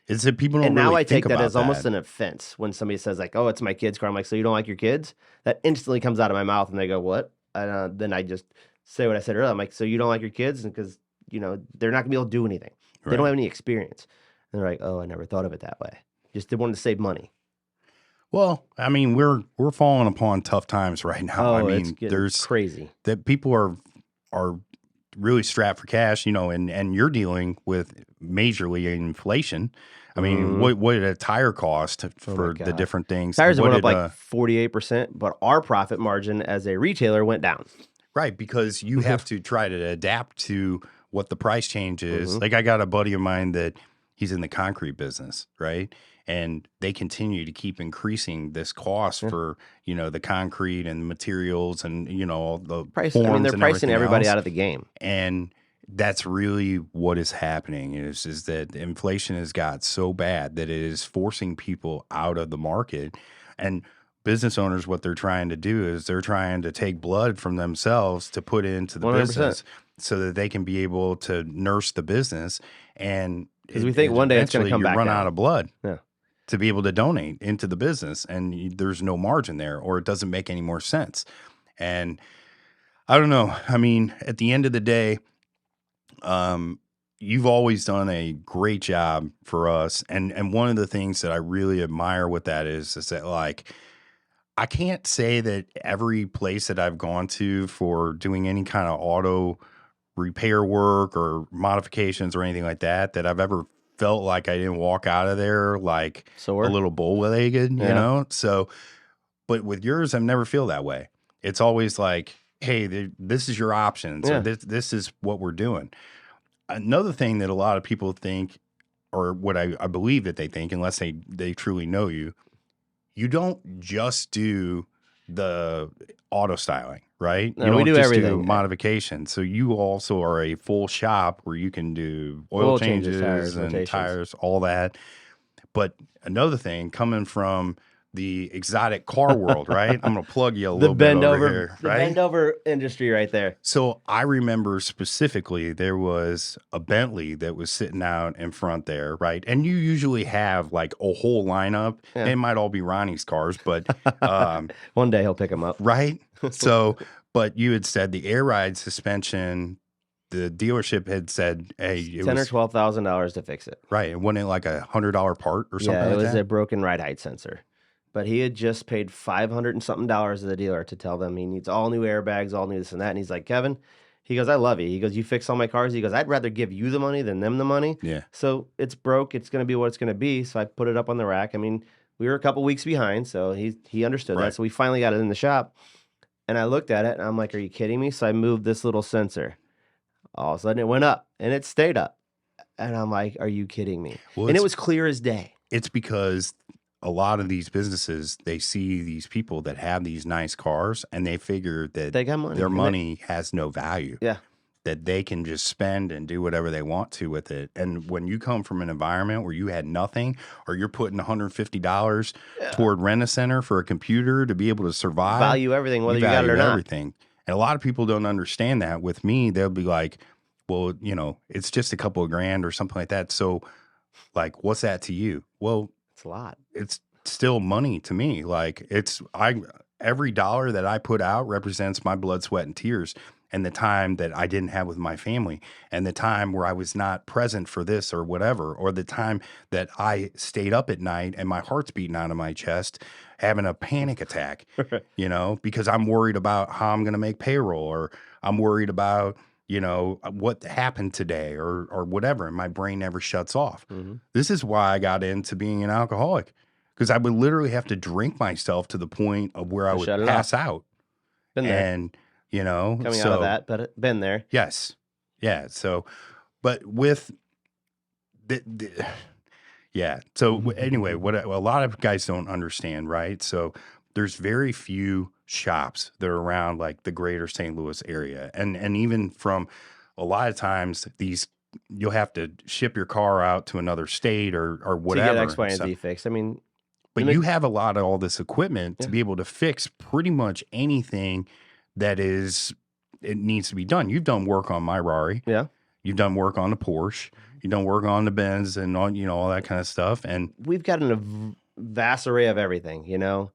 It's that people don't And really now I think take that about as almost an offense when somebody says like, oh, it's my kid's car. I'm like, so you don't like your kids? That instantly comes out of my mouth and they go, what? And then I just say what I said earlier. I'm like, so you don't like your kids? And because, you know, they're not gonna be able to do anything. They don't have any experience. And they're like, oh, I never thought of it that way. Just they wanted to save money. Well, I mean, we're falling upon tough times right now. Oh, I mean, there's crazy that people are really strapped for cash, you know, and you're dealing with majorly inflation. I mean, what did a tire cost for the different things? Tires went up like 48%, but our profit margin as a retailer went down. Right, because you have to try to adapt to what the price change is. Like I got a buddy of mine that he's in the concrete business, right? And they continue to keep increasing this cost for, you know, the concrete and materials and, you know, the price. I mean, they're pricing everybody out of the game. And that's really what is happening is that inflation has got so bad that it is forcing people out of the market. And business owners, what they're trying to do is they're trying to take blood from themselves to put into the 100%. Business so that they can be able to nurse the business. And because we think one day it's going to come back run down. out of blood to be able to donate into the business, and there's no margin there, or it doesn't make any more sense. And I don't know. I mean, at the end of the day, you've always done a great job for us. And one of the things that I really admire with that is that, like, I can't say that every place that I've gone to for doing any kind of auto repair work or modifications or anything like that I've ever felt like I didn't walk out of there like a little bow-legged, you know? So, but with yours, I never feel that way. It's always like, hey, this is your options. Or this is what we're doing. Another thing that a lot of people think, or what I believe that they think, unless they truly know you, you don't just do the auto styling, right? No, you don't we do just everything. Do modification. So you also are a full shop where you can do oil changes and tires, all that. But another thing coming from the exotic car world, right? I'm going to plug you a The little bit bend over over, here, the right? bend over industry right there. So I remember specifically there was a Bentley that was sitting out in front there, right? And you usually have like a whole lineup. Yeah. It might all be Ronnie's cars, but One day he'll pick them up. right? So, but you had said the air ride suspension, the dealership had said, hey, it $10,000 or was $12,000 to fix it. right. It wasn't like $100 part or something Yeah, it like was that. a broken ride height sensor. But he had just paid $500 and something to the dealer to tell them he needs all new airbags, all new this and that. And he's like, Kevin, he goes, I love you. He goes, you fix all my cars. He goes, I'd rather give you the money than them the money. Yeah. So it's broke. It's going to be what it's going to be. So I put it up on the rack. I mean, we were a couple weeks behind, so he understood Right. that. So we finally got it in the shop. And I looked at it, and I'm like, are you kidding me? So I moved this little sensor. All of a sudden, it went up, and it stayed up. And I'm like, are you kidding me? Well, And it was clear as day. it's because a lot of these businesses, they see these people that have these nice cars and they figure that They got money. their and money has no value. Yeah. That they can just spend and do whatever they want to with it. And when you come from an environment where you had nothing, or you're putting $150 toward Rent-A-Center for a computer to be able to survive, Value everything, whether you got it or value not. everything. And a lot of people don't understand that. With me, they'll be like, well, you know, it's just a couple of grand or something like that. So, like, what's that to you? Well, It's a lot. it's still money to me. Like, every dollar that I put out represents my blood, sweat, and tears, and the time that I didn't have with my family, and the time where I was not present for this or whatever, or the time that I stayed up at night and my heart's beating out of my chest, having a panic attack, you know, because I'm worried about how I'm going to make payroll, or I'm worried about, you know, what happened today or whatever. And my brain never shuts off. Mm-hmm. This is why I got into being an alcoholic, because I would literally have to drink myself to the point of where I would shut it pass out. Been there. And, you know, Coming so, out of that, but been there. yes. Yeah. So, but with yeah. So anyway, what a lot of guys don't understand, right? So there's very few shops that are around like the greater St. Louis area. And even from a lot of times you'll have to ship your car out to another state or whatever. To get X, Y, and Z fixed. I mean, but you have a lot of all this equipment to be able to fix pretty much anything that it needs to be done. You've done work on my Rari. Yeah. You've done work on the Porsche. You've done work on the Benz and on, you know, all that kind of stuff. And we've got a vast array of everything, you know.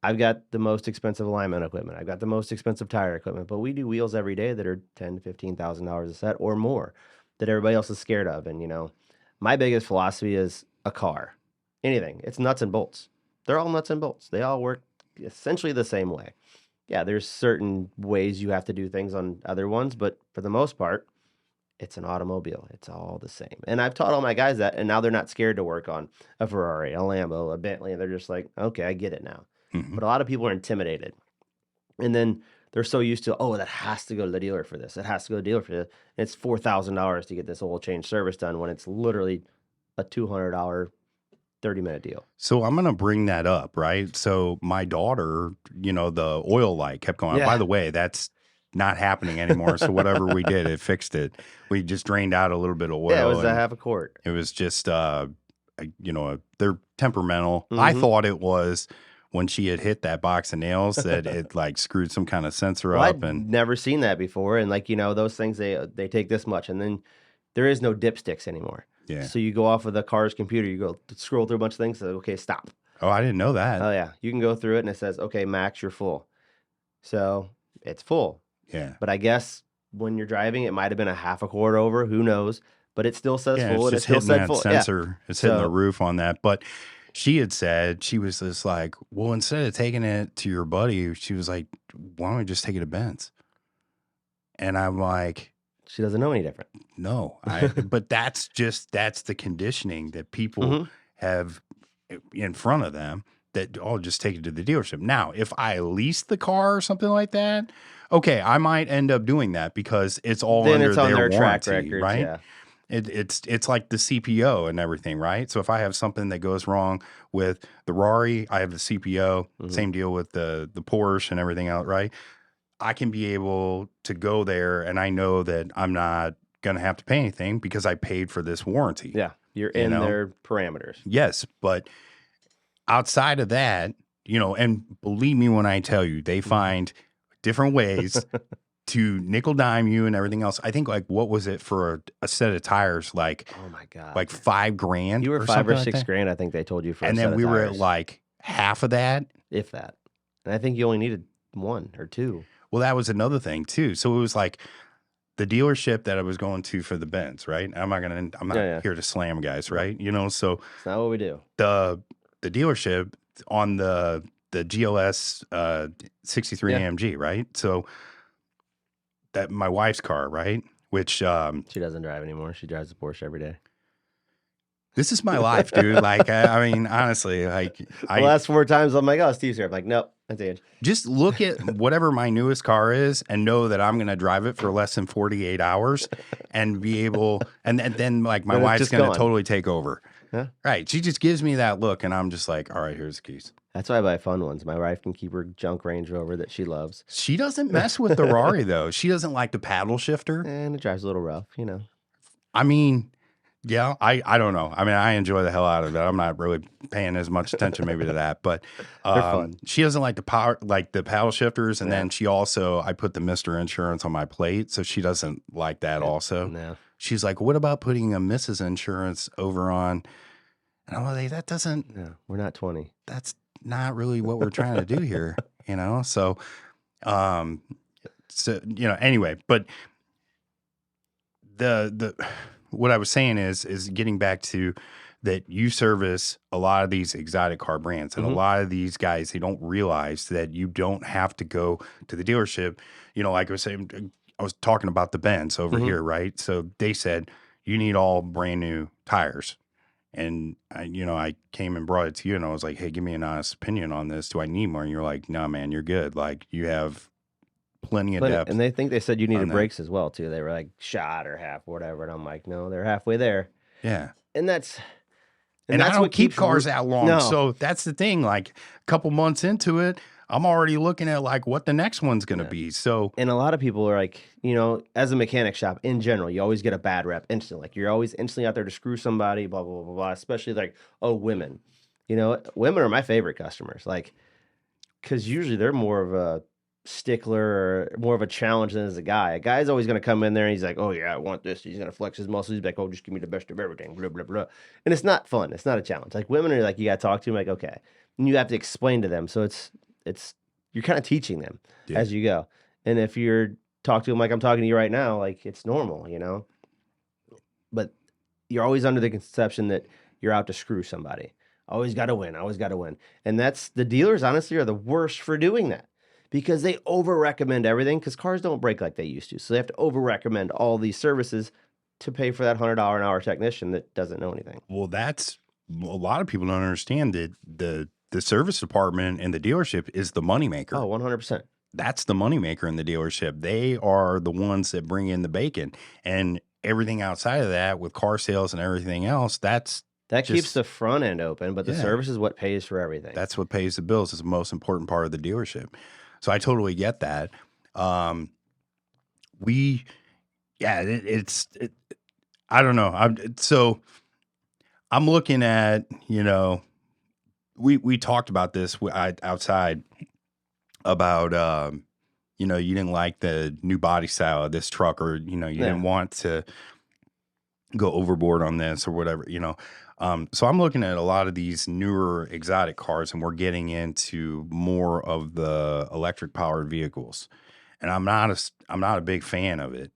I've got the most expensive alignment equipment. I've got the most expensive tire equipment, but we do wheels every day that are $10,000 to $15,000 a set or more that everybody else is scared of. And, you know, my biggest philosophy is a car, anything. It's nuts and bolts. They're all nuts and bolts. They all work essentially the same way. Yeah, there's certain ways you have to do things on other ones, but for the most part, it's an automobile. It's all the same. And I've taught all my guys that, and now they're not scared to work on a Ferrari, a Lambo, a Bentley. And they're just like, okay, I get it now. Mhm. But a lot of people are intimidated. And then they're so used to, oh, that has to go to the dealer for this. It has to go to the dealer for this. And it's $4,000 to get this oil change service done when it's literally a $200 30-minute deal. So I'm going to bring that up, right? So my daughter, you know, the oil light kept going. Yeah. By the way, that's not happening anymore. So whatever we did, it fixed it. We just drained out a little bit of oil. Yeah, it was a half a quart. It was just, you know, they're temperamental. I thought it was when she had hit that box of nails that it like screwed some kind of sensor up. I'd And never seen that before. And like, you know, those things, they take this much. And then there is no dipsticks anymore. yeah. So you go off of the car's computer, you go scroll through a bunch of things. So, okay, stop. Oh, I didn't know that. Oh, yeah. You can go through it and it says, okay, max, you're full. So it's full. Yeah. But I guess when you're driving, it might have been a half a quart over. Who knows? But it still says Yeah, full. it's And it just still hitting said that full. sensor. Yeah. It's hitting the So- roof on that. But she had said, she was just like, well, instead of taking it to your buddy, she was like, why don't we just take it to Ben's? And I'm like, She doesn't know any different. no, but that's the conditioning that people Mhm. have in front of them that, oh, just take it to the dealership. Now, if I lease the car or something like that, okay, I might end up doing that because it's all Then under it's on their their track warranty, records. right? Yeah. It's like the CPO and everything, right? So if I have something that goes wrong with the Rari, I have the CPO. Mhm. Same deal with the Porsche and everything else, right? I can be able to go there and I know that I'm not going to have to pay anything because I paid for this warranty. Yeah. You're you in know? their parameters. Yes, but outside of that, and believe me when I tell you, they find different ways to nickel dime you and everything else. I think like what was it for a set of tires, like Oh my God. like $5,000 You were or 5 something or like 6 that? grand, I think they told you for a And set then of we were at tires, like half of that. if that. And I think you only needed 1 or 2. Well, that was another thing too. So it was like the dealership that I was going to for the Benz, right? I'm not Yeah. here to slam guys, No. right? So It's not what we do. the dealership on the GLS 63 Yeah. AMG, right? So that my wife's car, right? Which She doesn't drive anymore. She drives a Porsche every day. this is my life, dude. Like I mean, honestly, like The last 4 times I'm like, oh, Steve's here. I'm like, nope, that's Ange. just look at whatever my newest car is and know that I'm going to drive it for less than 48 hours and be able, and then like my Then it's wife's just going to gone. totally take over. Yeah. Right. She just gives me that look and I'm just like, all right, here's the keys. That's why I buy fun ones. My wife can keep her junk Range Rover that she loves. She doesn't mess with the Rari though. She doesn't like the paddle shifter. And it drives a little rough, I mean, yeah, I don't know. I mean, I enjoy the hell out of it. I'm not really paying as much attention maybe to that, but They're fun. she doesn't like the paddle shifters. And Yeah. then I put the Mr. Insurance on my plate. So she doesn't like that also. No. She's like, what about putting a Mrs. Insurance over on? And I'm like, No, we're not 20. that's not really what we're trying to do here, So, anyway, but the what I was saying is getting back to that you service a lot of these exotic car brands and a lot of these guys, they don't realize that you don't have to go to the dealership. Like I was saying, I was talking about the Benz over here, right? So they said you need all brand new tires. And I came and brought it to you and I was like, hey, give me an honest opinion on this. Do I need more? And you're like, no, man, you're good. Like you have plenty of depth. And they said you needed on that. brakes as well too. They were like shot or half or whatever. And I'm like, no, they're halfway there. Yeah. And that's And I that's don't what keep keeps cars that long. No. So that's the thing. Like a couple months into it, I'm already looking at like what the next one's going to be. So, And a lot of people are like, as a mechanic shop in general, you always get a bad rep instantly. Like you're always instantly out there to screw somebody, blah, blah, blah, blah, especially like, oh, women. Women are my favorite customers. Like, because usually they're more of a stickler or more of a challenge than as a guy. A guy's always going to come in there and he's like, oh, yeah, I want this. He's going to flex his muscles. He's like, oh, just give me the best of everything, blah, blah, blah. And it's not fun. It's not a challenge. Like women are like, you got to talk to them, like, okay. And you have to explain to them. So you're kind of teaching them as you go. And if you're talking to them like I'm talking to you right now, like it's normal, But you're always under the conception that you're out to screw somebody. Always got to win. Always got to win. And the dealers, honestly, are the worst for doing that because they over-recommend everything because cars don't break like they used to. So they have to over-recommend all these services to pay for that $100 an hour technician that doesn't know anything. well, that's a lot of people don't understand that the service department and the dealership is the moneymaker. Oh, 100%. That's the moneymaker in the dealership. They are the ones that bring in the bacon and everything outside of that with car sales and everything else. That keeps the front end open, but the service is what pays for everything. That's what pays the bills. It's the most important part of the dealership. So I totally get that. I don't know. I'm looking at, we talked about this outside about, you didn't like the new body style of this truck or, you didn't want to go overboard on this or whatever, So I'm looking at a lot of these newer exotic cars and we're getting into more of the electric powered vehicles. And I'm not a big fan of it.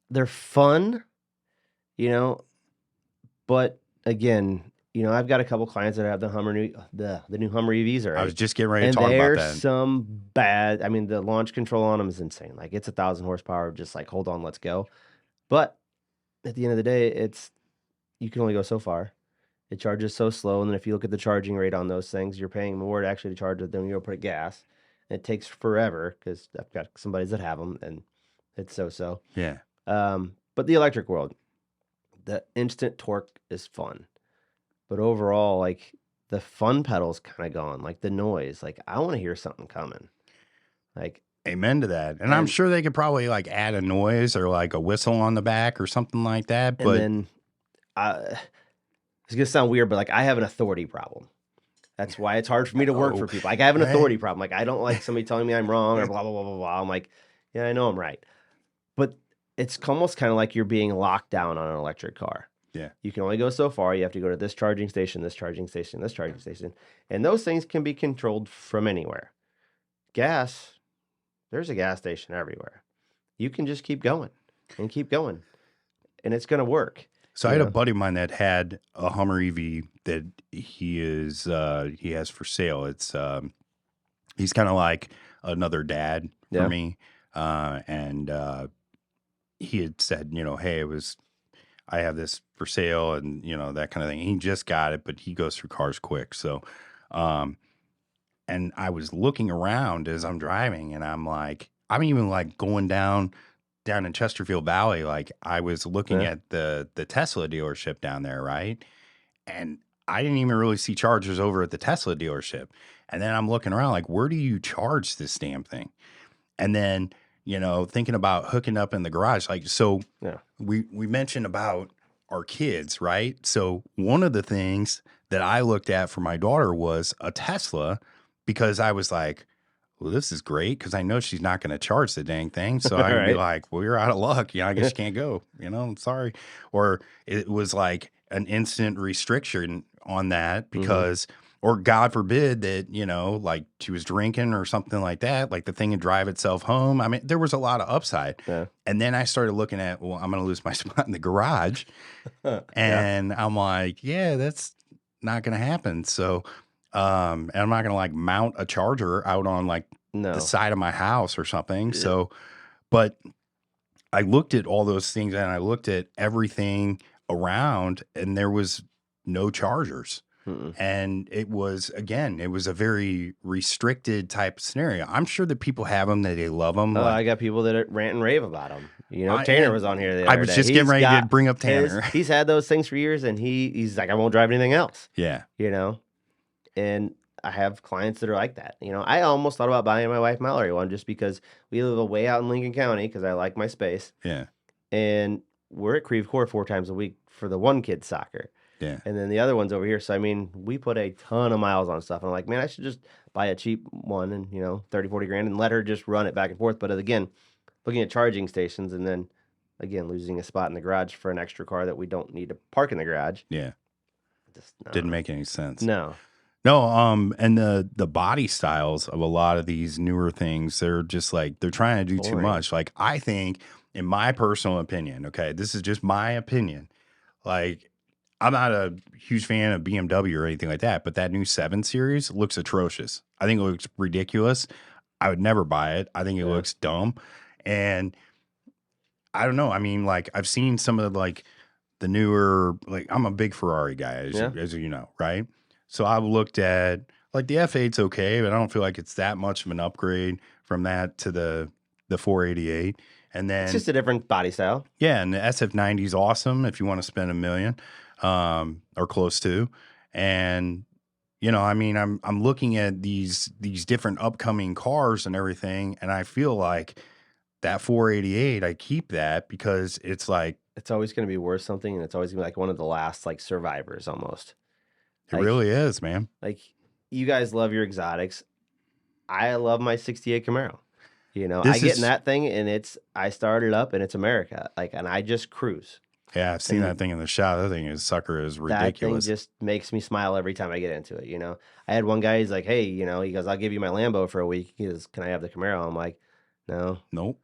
They're fun, but again, I've got a couple clients that have the new Hummer EVs already. I was just getting ready to and talk about that. there's some bad. I mean, the launch control on them is insane. Like it's 1,000 horsepower. Just like hold on, let's go. But at the end of the day, you can only go so far. It charges so slow, and then if you look at the charging rate on those things, you're paying more to actually charge it than you put gas. And it takes forever because I've got somebody that have them, and it's so. Yeah. But the electric world, the instant torque is fun. But overall, like the fun pedal's kind of gone. Like the noise, like I want to hear something coming. Like amen to that. And I'm sure they could probably like add a noise or like a whistle on the back or something like that. But then it's gonna sound weird, but like I have an authority problem. That's why it's hard for me to work Oh, for people. Like I have an right. authority problem. Like I don't like somebody telling me I'm wrong or blah blah blah blah blah. I'm like, yeah, I know I'm right, but it's almost kind of like you're being locked down on an electric car. Yeah. You can only go so far. You have to go to this charging station, this charging station, this charging station, and those things can be controlled from anywhere. Gas, there's a gas station everywhere. You can just keep going and keep going, and it's gonna work. So I You had a know? buddy of mine that had a Hummer EV that he has for sale. It's he's kind of like another dad for Yeah. me. And he had said, hey, I have this for sale and that kind of thing. He just got it, but he goes through cars quick. So um and I was looking around as I'm driving and I'm even like going down in Chesterfield Valley. Like I was looking Yeah. at the Tesla dealership down there, right? And I didn't even really see chargers over at the Tesla dealership. And then I'm looking around like, where do you charge this damn thing? And then, thinking about hooking up in the garage. Like, so Yeah. we mentioned about our kids, right? So one of the things that I looked at for my daughter was a Tesla because I was like, well, this is great because I know she's not going to charge the dang thing. So I would be Right. like, well, you're out of luck. I guess you can't go, I'm sorry. Or it was like an instant restriction on that because, or God forbid that, like she was drinking or something like that, like the thing would drive itself home. I mean, there was a lot of upside. Yeah. And then I started looking at, well, I'm going to lose my spot in the garage. Yeah. And I'm like, yeah, that's not going to happen. So, and I'm not going to like mount a charger out on like No. the side of my house or something. Yeah. So, but I looked at all those things and I looked at everything around and there was no chargers. Mm-mm. And it was a very restricted type of scenario. I'm sure that people have them, that they love them. I got people that rant and rave about them. I- Tanner and was on here the I other was day. just getting He's ready to got bring up his- Tanner. he's had those things for years, and he's like, I won't drive anything else. Yeah. And I have clients that are like that. I almost thought about buying my wife Mallory one just because we live way out in Lincoln County because I like my space, Yeah. and we're at Creve Coeur 4 times a week for the one kid's soccer. Yeah. And then the other one's over here. So, I mean, we put a ton of miles on stuff. And I'm like, man, I should just buy a cheap one and, 30, 40 grand and let her just run it back and forth. But again, looking at charging stations and then, again, losing a spot in the garage for an extra car that we don't need to park in the garage. Yeah. Just, no. Didn't make any sense. No. No, and the body styles of a lot of these newer things, they're just like they're trying to do too Boring. much. Like I think, in my personal opinion, okay, this is just my opinion. Like I'm not a huge fan of BMW or anything like that, but that new 7 Series looks atrocious. I think it looks ridiculous. I would never buy it. I think it Yeah. looks dumb, and I don't know. I mean, like I've seen some of like the newer, like I'm a big Ferrari guy, as you know, right? So I've looked at like the F8's okay, but I don't feel like it's that much of an upgrade from that to the 488. And then It's just a different body style. yeah, and the SF90 is awesome if you want to spend $1 million, or close to. And I mean, I'm looking at these different upcoming cars and everything, and I feel like that 488, I keep that because it's like It's always going to be worth something, and it's always going to be like one of the last like survivors almost. it Like- really is, man. Like, you guys love your exotics. I love my 68 Camaro. I get in that thing and I start it up and it's America. Like, and I just cruise. Yeah, I've seen And that thing in the shop. That thing is That thing ridiculous. just makes me smile every time I get into it. I had one guy, he's like, hey, he goes, I'll give you my Lambo for a week. He goes, can I have the Camaro? I'm like, no. Nope.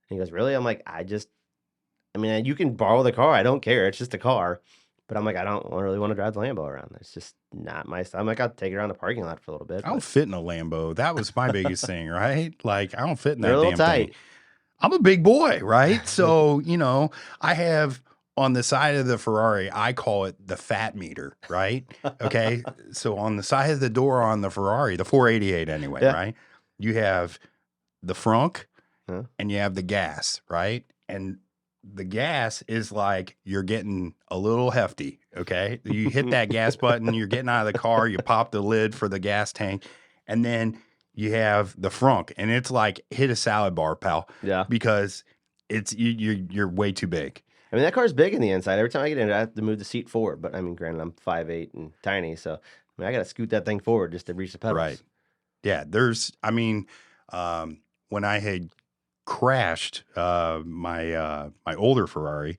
He goes, really? I'm like, I mean, you can borrow the car. I don't care. It's just a car. But I'm like, I don't really want to drive the Lambo around. It's just not my style. I'm like, I'll take it around the parking lot for a little bit. I don't fit in a Lambo. That was my biggest thing, right? Like I don't fit in They're that a little damn tight. thing. I'm a big boy, right? So, I have on the side of the Ferrari, I call it the fat meter, right? Okay. So on the side of the door on the Ferrari, the 488 anyway, Yeah. right? You have the frunk Huh? and you have the gas, right? And the gas is like you're getting a little hefty, okay? You hit that gas button, you're getting out of the car, you pop the lid for the gas tank, and then you have the frunk, and it's like hit a salad bar, pal, Yeah. because it's you're way too big. I mean, that car's big in the inside. Every time I get in it, I have to move the seat forward. But I mean, granted, I'm 5'8" and tiny, so I mean, I got to scoot that thing forward just to reach the Right. pedals. Yeah. When I had crashed my older Ferrari,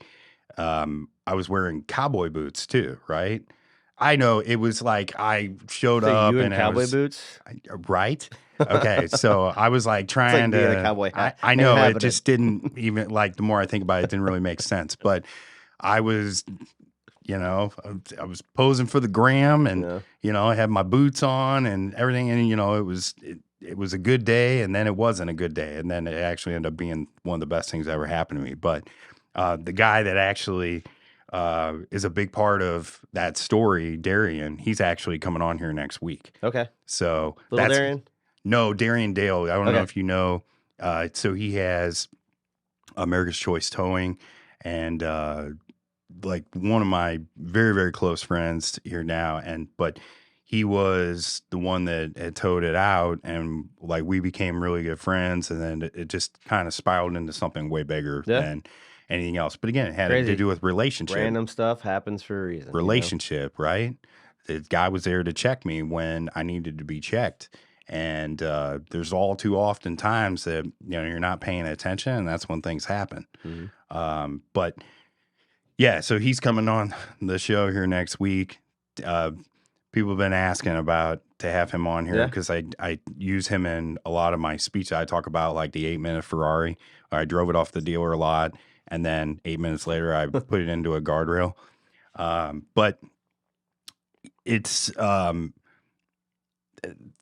I was wearing cowboy boots too, right? I know it was like I showed So up you in and I cowboy was boots? right. Okay, so I was like It's like trying being a to. cowboy I hat I know it inhabitant. just didn't even like. The more I think about it, it didn't really make sense. But I was, I was posing for the gram, and Yeah. I had my boots on and everything, and it was a good day, and then it wasn't a good day, and then it actually ended up being one of the best things that ever happened to me. But the guy that actually is a big part of that story, Darian, he's actually coming on here next week. Okay. So Little that's Darian? no Darian Dale. I don't know Okay. if you know. So he has America's Choice Towing, and like one of my very, very close friends here now. But he was the one that had towed it out, and like we became really good friends, and then it just kind of spiraled into something way bigger Yeah. than anything else. But again, it had to Crazy. do with Random stuff happens for a reason. relationship, right? The guy was there to check me when I needed to be checked. And there's all too often times that you're not paying attention, and that's when things happen. But yeah, so he's coming on the show here next week. People have been asking about to have him on here Yeah. because I use him in a lot of my speech. I talk about like the 8-minute Ferrari. I drove it off the dealer lot, and then 8 minutes later, I put it into a guardrail. But it's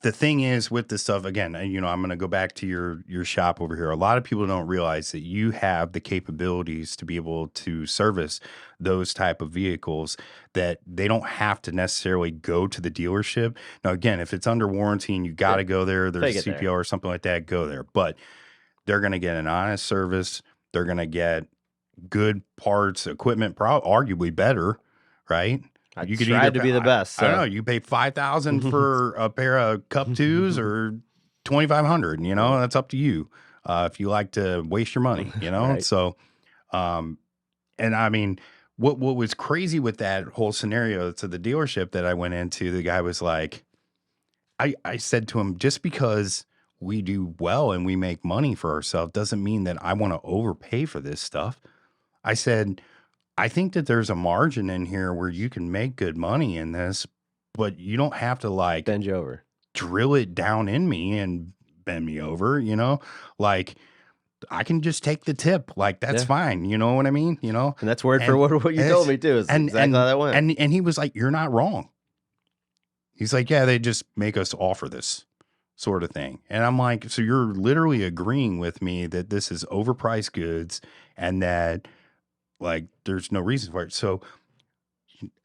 the thing is with this stuff again, and I'm going to go back to your shop over here. A lot of people don't realize that you have the capabilities to be able to service those type of vehicles, that they don't have to necessarily go to the dealership. Now, again, if it's under warranty and you got to go there, there's Take a it there. CPO or something like that, go there. But they're going to get an honest service. They're going to get good parts, equipment, arguably better, right? I You could tried either to be the best. I don't So know. You pay $5,000 for a pair of Cup Twos or $2,500. That's up to you. If you like to waste your money, Right. So, and I mean, what was crazy with that whole scenario to the dealership that I went into, the guy was like, I said to him, just because we do well and we make money for ourselves doesn't mean that I want to overpay for this stuff. I said, I think that there's a margin in here where you can make good money in this, but you don't have to like bend you over. drill it down in me and bend me over, like I can just take the tip. Like that's Yeah. fine. You know what I mean? And that's word for word what you told me too. Is exactly how that went. And he was like, you're not wrong. He's like, yeah, they just make us offer this sort of thing. And I'm like, so you're literally agreeing with me that this is overpriced goods and that like there's no reason for it. So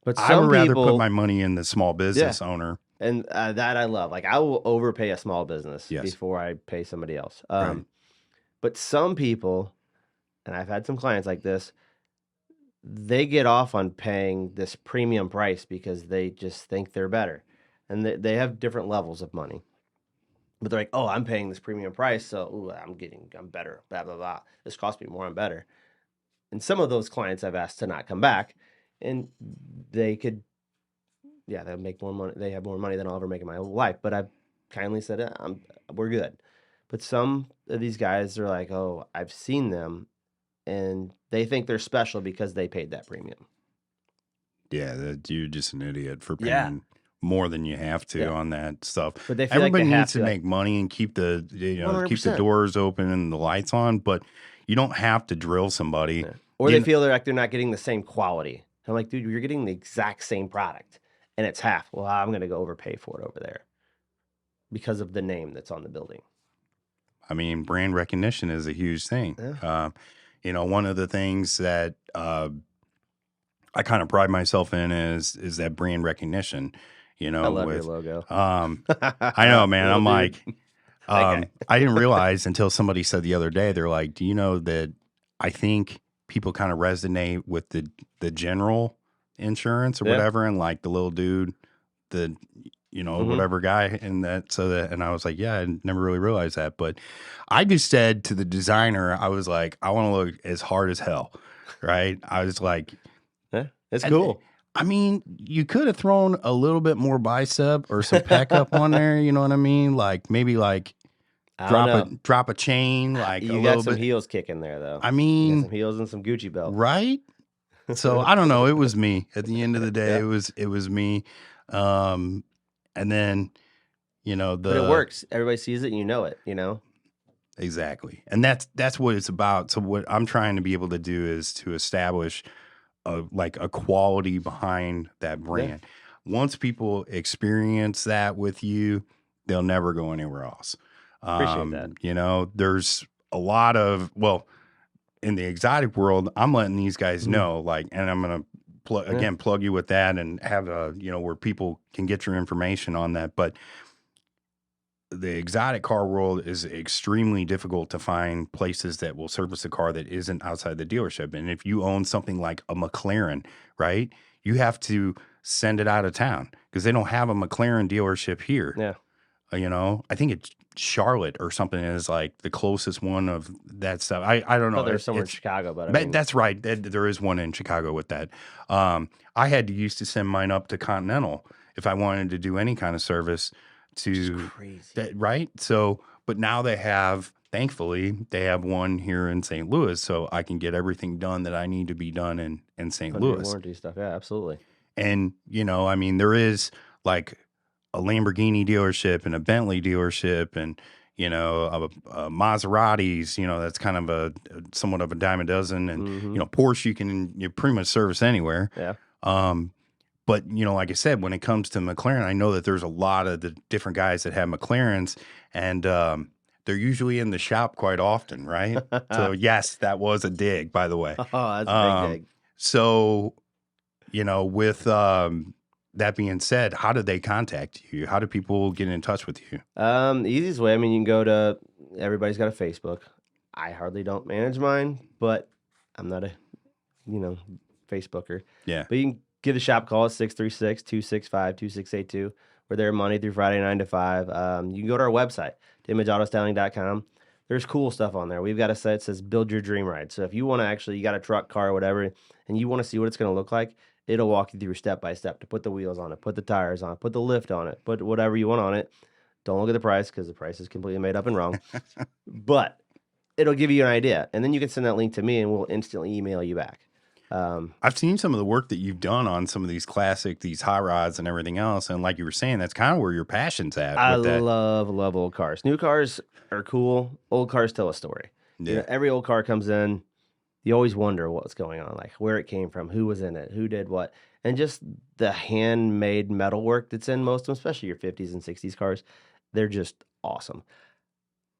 But I would some rather put people, my money in the small business owner. and that I love. Like I will overpay a small business Yes. before I pay somebody else. Right. But some people, and I've had some clients like this, they get off on paying this premium price because they just think they're better. And they have different levels of money. But they're like, oh, I'm paying this premium price, so ooh, I'm better, blah, blah, blah. This cost me more, I'm better. And some of those clients I've asked to not come back, and they could, they'll make more money. They have more money than I'll ever make in my whole life. But I've kindly said, we're good. But some of these guys are like, oh, I've seen them, and they think they're special because they paid that premium. Yeah, that you're just an idiot for Yeah. paying more than you have to Yeah. on that stuff. But they feel like Everybody they have needs to to, make money and keep the keep the 100%. doors open and the lights on, but you don't have to drill somebody. Yeah. Or You they kn- feel like they're not getting the same quality. I'm like, dude, you're getting the exact same product, and it's half. Well, I'm going to go overpay for it over there because of the name that's on the building. I mean, brand recognition is a huge thing. Yeah. One of the things that I kind of pride myself in is that brand recognition. I love your with logo. I know, man. Cool, I'm dude. like, Okay. I didn't realize until somebody said the other day, they're like, do you know that I think people kind of resonate with the general insurance or Yeah. whatever, and like the little dude, the Mhm. whatever guy, and and I was like, yeah, I never really realized that. But I just said to the designer, I was like, I want to look as hard as hell. right? I was like, Yeah, it's and cool. I mean, you could have thrown a little bit more bicep or some pec up on there. You know what I mean? Like maybe like I don't know. drop a chain, like a You got little some bit. heels kicking there, though. I You got some mean, heels and some Gucci belt. right? So I don't know. It was me. At the end of the day, Yeah. it was me. Um, and then But it works. Everybody sees it and you know it, you know? exactly, and that's what it's about. So what I'm trying to be able to do is to establish a quality behind that Yeah. brand. Once people experience that with you, they'll never go anywhere else. Appreciate that. There's a lot of, well, in the exotic world, I'm letting these guys know, like, and I'm gonna plug you with that and have where people can get your information on that. But the exotic car world is extremely difficult to find places that will service a car that isn't outside the dealership. And if you own something like a McLaren, right, you have to send it out of town because they don't have a McLaren dealership here. Yeah. I think it's Charlotte or something is like the closest one of that stuff. I don't know. Oh, there's somewhere in Chicago, but I mean, That's right. There is one in Chicago with that. I had to used to send mine up to Continental if I wanted to do any kind of service to crazy. right. So, but now thankfully, they have one here in St. Louis, so I can get everything done that I need to be done in St. Under Louis. warranty stuff. Yeah, absolutely. And, I mean, there is like a Lamborghini dealership and a Bentley dealership and, a Maseratis, that's kind of somewhat of a dime a dozen. And, Porsche, you pretty much service anywhere. Yeah. But, like I said, when it comes to McLaren, I know that there's a lot of the different guys that have McLarens and they're usually in the shop quite often, right? So, yes, that was a dig, by the way. Oh, that's a big dig. So, with that being said, how do they contact you? How do people get in touch with you? The easiest way, I mean, you can go to, everybody's got a Facebook. I hardly don't manage mine, but I'm not a, Facebooker. Yeah. But you can give the shop a call at 636-265-2682. We're there Monday through Friday, 9 to 5. You can go to our website, imageautostyling.com. There's cool stuff on there. We've got a site that says build your dream ride. So if you want to actually, you got a truck, car, or whatever, and you want to see what it's going to look like, it'll walk you through step by step to put the wheels on it, put the tires on it, put the lift on it, put whatever you want on it. Don't look at the price because the price is completely made up and wrong. But it'll give you an idea. And then you can send that link to me and we'll instantly email you back. I've seen some of the work that you've done on some of these these high rods and everything else. And like you were saying, that's kind of where your passion's at. I love old cars. New cars are cool. Old cars tell a story. Yeah. Every old car comes in, you always wonder what's going on, like where it came from, who was in it, who did what. And just the handmade metal work that's in most of them, especially your 50s and 60s cars, they're just awesome.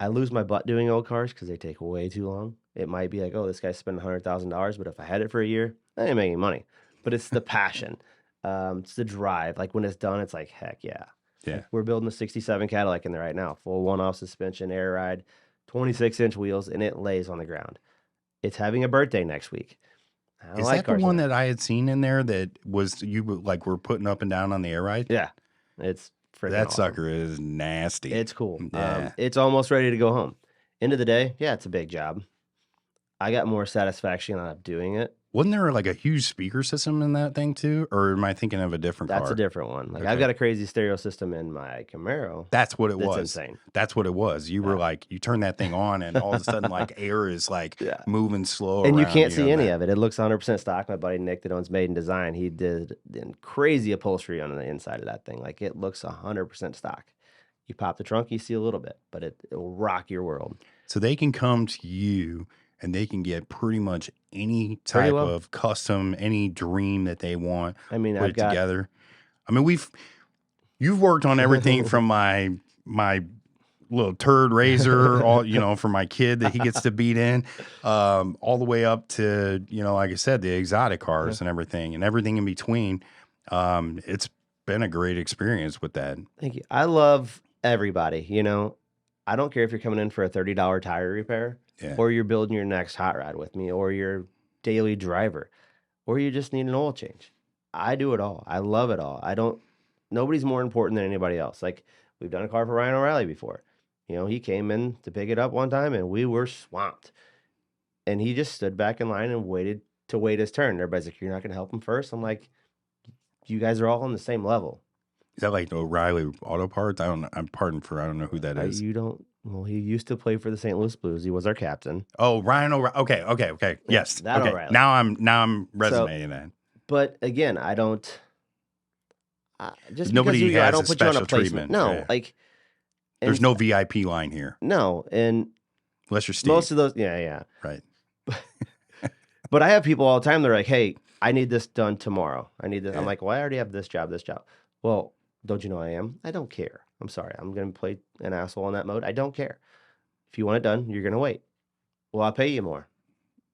I lose my butt doing old cars because they take way too long. It might be like, oh, this guy's spending $100,000, but if I had it for a year, I ain't making money. But it's the passion. It's the drive. Like when it's done, it's like, heck yeah. Yeah. Like we're building a 67 Cadillac in there right now. Full one-off suspension, air ride, 26-inch wheels, and it lays on the ground. It's having a birthday next week. Is that the one that I had seen in there that was you were putting up and down on the air ride? Yeah. It's freaking that awesome. Sucker is nasty. It's cool. Yeah. It's almost ready to go home. End of the day, yeah, it's a big job. I got more satisfaction out of doing it. Wasn't there like a huge speaker system in that thing too? Or am I thinking of a different car? That's a different one. Like Okay. I've got a crazy stereo system in my Camaro. That's what it That's was. insane. That's what it was. You were like, you turn that thing on and all of a sudden like air is like Yeah. moving slow And you around can't see on any that. of it. It looks 100% stock. My buddy Nick that owns Made in Design, he did crazy upholstery on the inside of that thing. Like it looks 100% stock. You pop the trunk, you see a little bit, but it will rock your world. So they can come to you and they can get pretty much any type of custom, any dream that they want. I mean, put it together. I mean, you've worked on everything from my little turd razor, all for my kid that he gets to beat in, all the way up to like I said, the exotic cars and everything in between. It's been a great experience with that. Thank you. I love everybody. I don't care if you're coming in for a $30 tire repair, or you're building your next hot rod with me, or your daily driver, or you just need an oil change. I do it all. I love it all. Nobody's more important than anybody else. Like we've done a car for Ryan O'Reilly before. He came in to pick it up one time and we were swamped. And he just stood back in line and waited to wait his turn. Everybody's like, you're not going to help him first? I'm like, you guys are all on the same level. Is that like O'Reilly Auto Parts? I don't know. I don't know who that is. You don't. Well, he used to play for the St. Louis Blues. He was our captain. Oh, Ryan O'Reilly. Okay. Yes. That okay. O'Reilly. Now I'm resonating that. But again, I don't. Just Nobody because has I don't put you on a special placement. treatment. No, Yeah. like There's no VIP line here. No, and Unless you're Steve. most of those, yeah. Right. But I have people all the time. They're like, "Hey, I need this done tomorrow. I need this." Yeah. I'm like, "Well, I already have this job. Well, don't you know I am? I don't care. I'm sorry. I'm going to play an asshole in that mode. I don't care. If you want it done, you're going to wait. Well, I'll pay you more.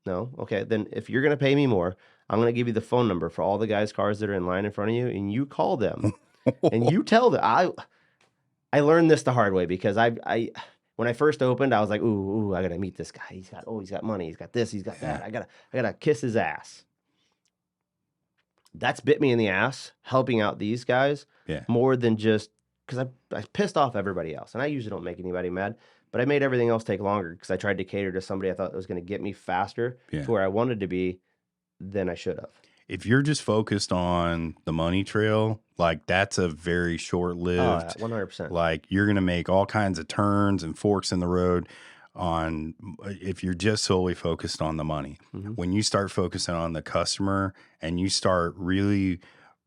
No? Okay. Then if you're going to pay me more, I'm going to give you the phone number for all the guys' cars that are in line in front of you, and you call them and you tell them. I learned this the hard way because I when I first opened, I was like, ooh, I got to meet this guy. He's got money. He's got this. He's got that. I gotta kiss his ass. That's bit me in the ass helping out these guys more than just because I pissed off everybody else. And I usually don't make anybody mad, but I made everything else take longer because I tried to cater to somebody I thought was going to get me faster to where I wanted to be than I should have. If you're just focused on the money trail, like that's a very short-lived. 100%. Like you're going to make all kinds of turns and forks in the road if you're just solely focused on the money. Mm-hmm. When you start focusing on the customer and you start really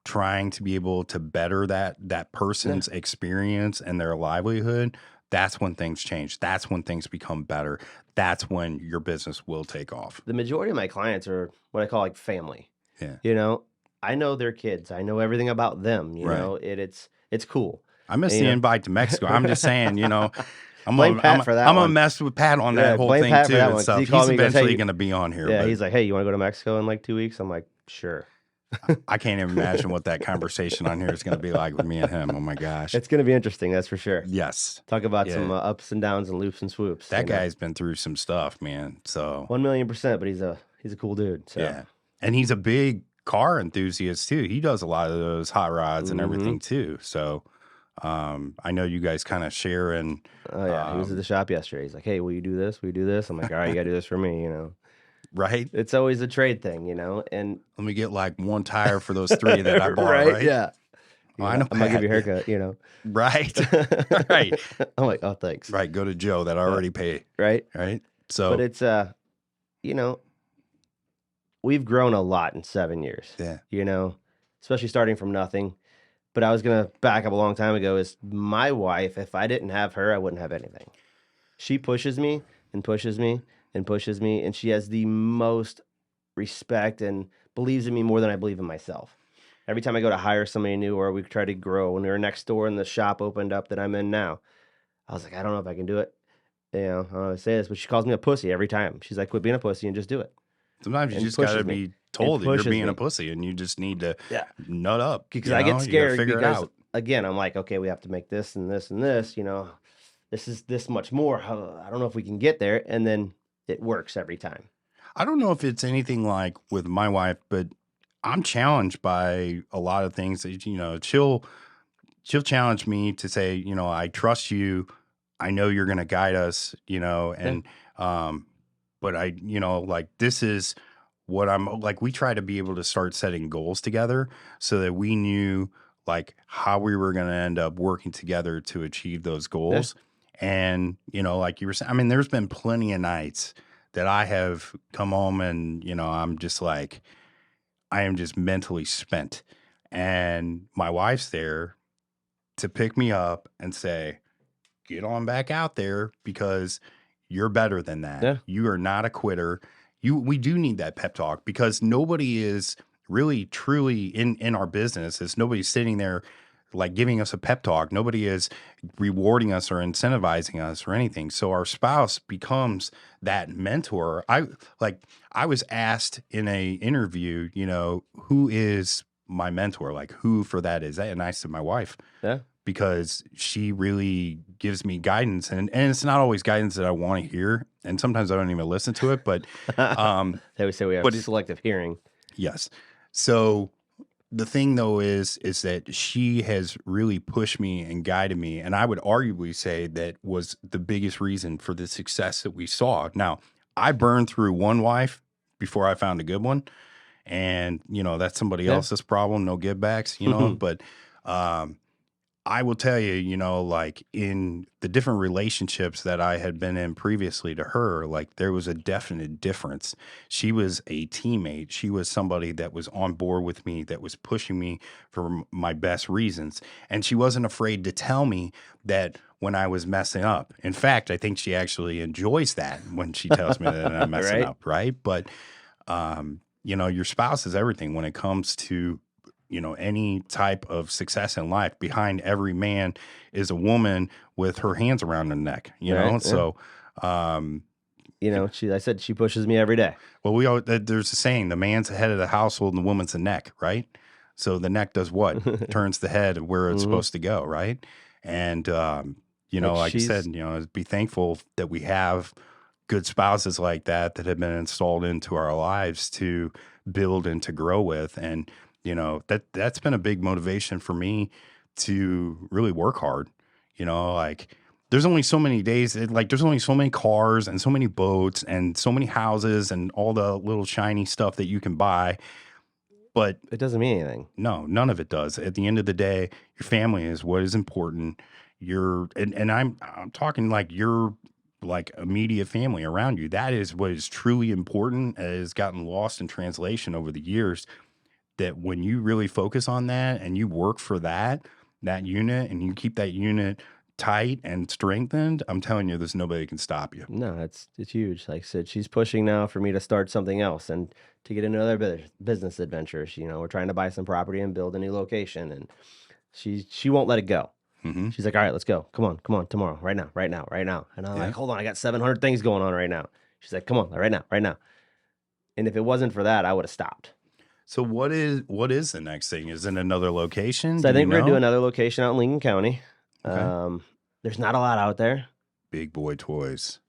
trying to be able to better that person's experience and their livelihood, that's when things change. That's when things become better. That's when your business will take off. The majority of my clients are what I call like family. Yeah. You know, I know their kids. I know everything about them. You know, it's cool. I missed the invite to Mexico. I'm just saying, you know, I'm gonna mess with Pat on that whole thing Pat too and stuff. He's eventually going to be on here. Yeah, he's like, hey, you want to go to Mexico in like 2 weeks? I'm like, sure. I can't even imagine what that conversation on here is going to be like with me and him. Oh my gosh, it's going to be interesting. That's for sure. Yes. Talk about some ups and downs and loops and swoops. That guy's been through some stuff, man. So 1,000,000%, but he's a cool dude. So. Yeah, and he's a big car enthusiast too. He does a lot of those hot rods and everything too. So I know you guys kind of share. And oh yeah, he was at the shop yesterday. He's like, hey, will you do this? Will you do this? I'm like, all right, you got to do this for me, you know. Right. It's always a trade thing, you know. And let me get like one tire for those 3 that I bought. right? Yeah. Well, I know. I'm gonna give you a haircut, you know. Right. Right. I'm like, oh, thanks. Right. Go to Joe that I already pay. Right. Right. So, but it's you know, we've grown a lot in 7 years. Yeah. You know, especially starting from nothing. But I was going to back up a long time ago is my wife, if I didn't have her, I wouldn't have anything. She pushes me and pushes me and pushes me. And she has the most respect and believes in me more than I believe in myself. Every time I go to hire somebody new or we try to grow, when we were next door and the shop opened up that I'm in now, I was like, I don't know if I can do it. You know, I don't know how to say this, but she calls me a pussy every time. She's like, quit being a pussy and just do it. Sometimes you just got to be told that you're being a pussy and you just need to nut up. Because I get scared because, again, I'm like, okay, we have to make this and this and this, you know, this is this much more. I don't know if we can get there. And then it works every time. I don't know if it's anything like with my wife, but I'm challenged by a lot of things that, you know, she'll challenge me to say, you know, I trust you. I know you're going to guide us, you know, and, but I, you know, like this is what I'm like, we try to be able to start setting goals together so that we knew like how we were going to end up working together to achieve those goals. And, you know, like you were saying, I mean, there's been plenty of nights that I have come home and, you know, I'm just like, I am just mentally spent. And my wife's there to pick me up and say, get on back out there because you're better than that. Yeah. You are not a quitter. We do need that pep talk because nobody is really truly in our business. Is nobody's sitting there like giving us a pep talk. Nobody is rewarding us or incentivizing us or anything. So our spouse becomes that mentor. I was asked in a interview, you know, who is my mentor? Like who for that is that? And I said my wife. Yeah. Because she really gives me guidance, and it's not always guidance that I want to hear, and sometimes I don't even listen to it. But they would say we have selective hearing. Yes. So the thing though is that she has really pushed me and guided me, and I would arguably say that was the biggest reason for the success that we saw. Now, I burned through one wife before I found a good one. and that's somebody Yeah. else's problem, no give backs, but um I will tell you, like in the different relationships that I had been in previously to her, like there was a definite difference. She was a teammate. She was somebody that was on board with me, that was pushing me for my best reasons. And she wasn't afraid to tell me that when I was messing up. In fact, I think she actually enjoys that when she tells me that I'm messing Right? up, right? But your spouse is everything when it comes to any type of success in life. Behind every man is a woman with her hands around her neck, Right? Yeah. So, um, I said she pushes me every day. well, there's a saying: the man's the head of the household, and the woman's the neck, right? So the neck does what? Turns the head where it's Hmm. supposed to go, right? And Like like I said, she's be thankful that we have good spouses like that have been installed into our lives to build and to grow with. And that's been a big motivation for me to really work hard. Like there's only so many days, like there's only so many cars and so many boats and so many houses and all the little shiny stuff that you can buy, but it doesn't mean anything. no, none of it does. At the end of the day, your family is what is important. And I'm talking like your like immediate family around you. That is what is truly important. It has gotten lost in translation over the years. That when you really focus on that and you work for that unit, and you keep that unit tight and strengthened, I'm telling you, there's nobody can stop you. No, it's huge. Like I said, she's pushing now for me to start something else and to get into other business adventures. We're trying to buy some property and build a new location, and she won't let it go. Hmm. She's like, "All right, let's go. Come on, tomorrow, right now, right now, right now." And I'm Yeah. like, "Hold on, I got 700 things going on right now." She's like, "Come on, right now, right now." And if it wasn't for that, I would have stopped. So what is the next thing? Is it another location? So Do I you think we're gonna do know? another location out in Lincoln County. Okay. Um, there's not a lot out there, Big boy toys.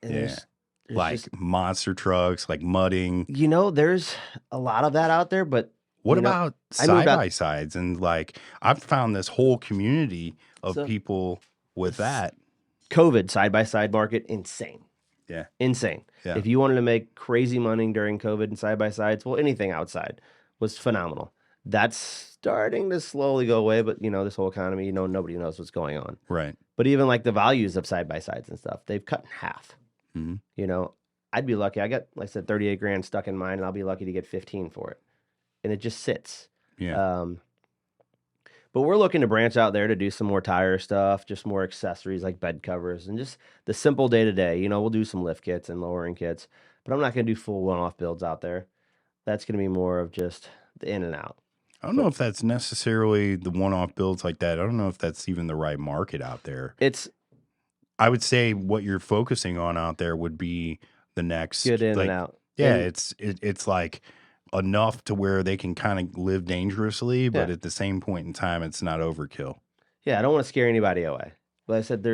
and Yeah. there's Like just monster trucks, like mudding. there's a lot of that out there, but What you know, about I moved side out. by sides? And like I've found this whole community of So people with s- that. COVID side by side market, insane, Yeah. insane. Yeah. If you wanted to make crazy money during COVID and side by sides, well, anything outside was phenomenal. That's starting to slowly go away, but this whole economy, nobody knows what's going on. Right. But even like the values of side by sides and stuff, they've cut in half. Hmm. You know, I'd be lucky. I got, like I said, 38 grand stuck in mine, and I'll be lucky to get 15 for it. And it just sits. Yeah. Um, but we're looking to branch out there to do some more tire stuff, just more accessories like bed covers and just the simple day to day. We'll do some lift kits and lowering kits, but I'm not going to do full one off builds out there. That's going to be more of just the in and out. I don't know But if that's necessarily the one-off builds like that. I don't know if that's even the right market out there. it's I would say what you're focusing on out there would be the good next, in and like, out. yeah, And it's like enough to where they can kind of live dangerously, but yeah, at the same point in time, it's not overkill. yeah, I don't want to scare anybody away. But I said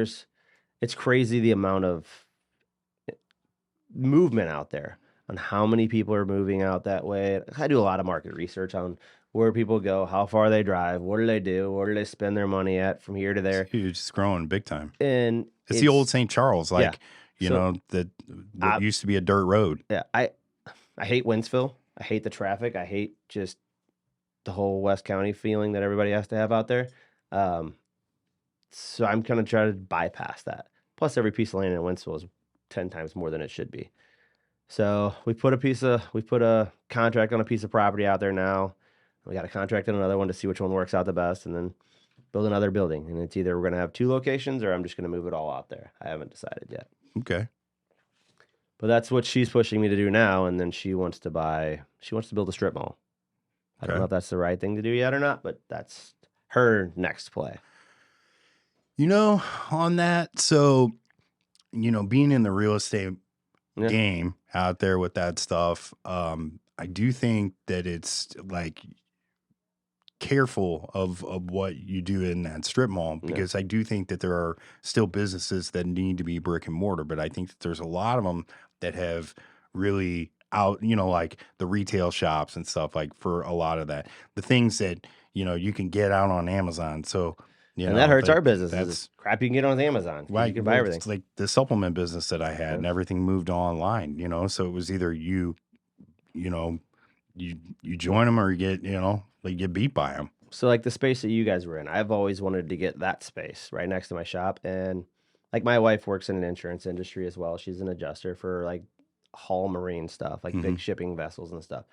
it's crazy the amount of movement out there on how many people are moving out that way. I do a lot of market research on where people go, how far they drive, what do they do, where do they spend their money at from here to It's there. huge. It's growing big time. And It's the old it's St. Charles, yeah. like, So that what I used to be a dirt road. yeah, I hate Wentzville. I hate the traffic. I hate just the whole West County feeling that everybody has to have out there. Um, so I'm gonna try to bypass that. Plus, every piece of land in Wentzville is 10 times more than it should be. So we put a contract on a piece of property out there now. We got a contract on another one to see which one works out the best, and then build another building. And it's either we're gonna have 2 locations or I'm just gonna move it all out there. I haven't decided yet. Okay. But that's what she's pushing me to do now. And then she wants to build a strip mall. I don't know Okay. if that's the right thing to do yet or not, but that's her next play. On that, so, being in the real estate Yeah. game out there with that stuff, I do think that it's like careful of what you do in that strip mall, Yeah. because I do think that there are still businesses that need to be brick and mortar, but I think that there's a lot of them that have really out, like the retail shops and stuff, like for a lot of that, the things that, you can get out on Amazon. So, And that hurts our business. Is that's it's crap you can get on Amazon because you right. can buy Well, everything. it's like the supplement business that I had, Yeah. and everything moved online, so it was either you know, you join them or you get, you get beat by them. So, like, the space that you guys were in, I've always wanted to get that space right next to my shop, and, like, my wife works in an insurance industry as well. She's an adjuster for, like, hull marine stuff, like Hmm. big shipping vessels and stuff,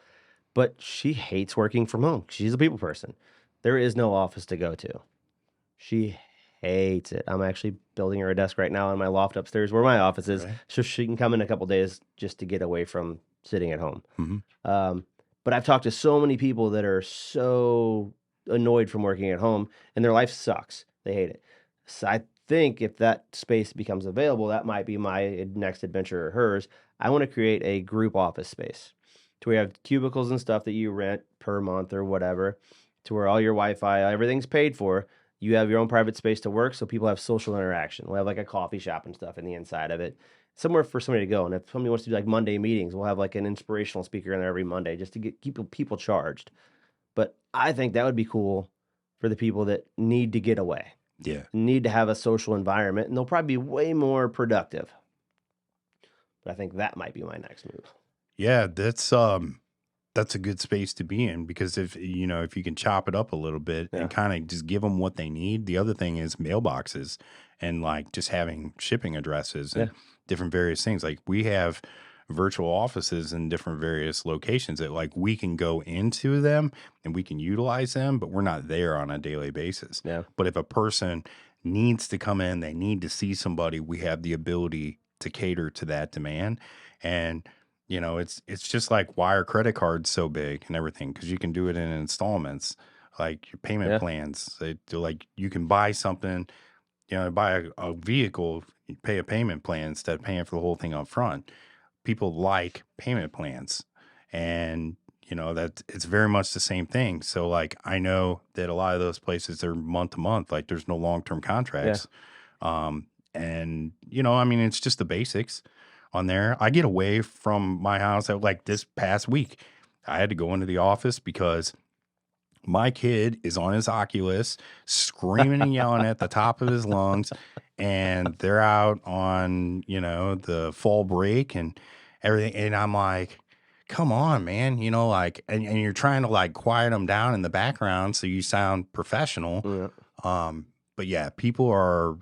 but she hates working from home. She's a people person. There is no office to go to. She hates it. I'm actually building her a desk right now in my loft upstairs where my office is, Right. so she can come in a couple days just to get away from sitting at home. Hmm. Um, but I've talked to so many people that are so annoyed from working at home and their life sucks. They hate it. So I think if that space becomes available, that might be my next adventure or hers. I want to create a group office space to where you have cubicles and stuff that you rent per month or whatever, to where all your Wi-Fi, everything's paid for. You have your own private space to work, so people have social interaction. We'll have like a coffee shop and stuff in the inside of it, somewhere for somebody to go. And if somebody wants to do like Monday meetings, we'll have like an inspirational speaker in there every Monday just to keep people charged. But I think that would be cool for the people that need to get away, Yeah. need to have a social environment, and they'll probably be way more productive. But I think that might be my next move. Yeah, that's a good space to be in because if if you can chop it up a little bit Yeah. and kind of just give them what they need. The other thing is mailboxes and like just having shipping addresses Yeah. and different various things. Like we have virtual offices in different various locations that like we can go into them and we can utilize them, but we're not there on a daily basis. Yeah. But if a person needs to come in, they need to see somebody, we have the ability to cater to that demand. And it's just like why are credit cards so big and everything because you can do it in installments, like your payment Yeah. plans. Like you can buy something, buy a vehicle, you pay a payment plan instead of paying for the whole thing up front. People like payment plans, and that it's very much the same thing. So like I know that a lot of those places are month to month, like there's no long term Yeah. contracts. And I mean, it's just the basics on there. I get away from my house like this past week. I had to go into the office because my kid is on his Oculus screaming and yelling at the top of his lungs, and they're out on, the fall break and everything. And I'm like, come on, man, like, and you're trying to like quiet them down in the background so you sound professional. Yeah. But yeah, people are,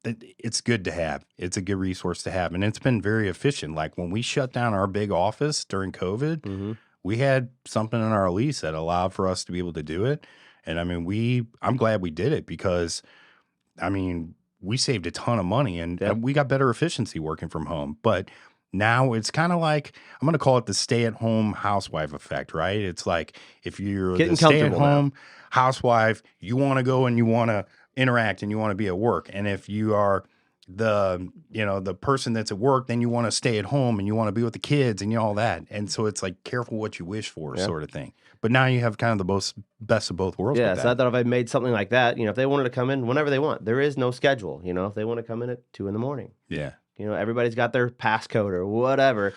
it's good to have. It's a good resource to have. And it's been very efficient. Like when we shut down our big office during COVID, Mm-hmm. we had something in our lease that allowed for us to be able to do it. And I mean, I'm glad we did it because I mean, we saved a ton of money and Yeah. we got better efficiency working from home. But now it's kind of like, I'm going to call it the stay at home housewife effect, right? It's like if you're Getting the stay at comfortable now. home housewife, you want to go and you want to interact and you want to be at work. And if you are the person that's at work, then you want to stay at home and you want to be with the kids and all that. And so it's like careful what you wish for Yeah. sort of thing. But now you have kind of the best of both worlds Yeah, with so I that. thought if I made something like that, if they wanted to come in whenever they want, there is no schedule. If they want to come in at 2 a.m, Yeah. everybody's got their passcode or whatever,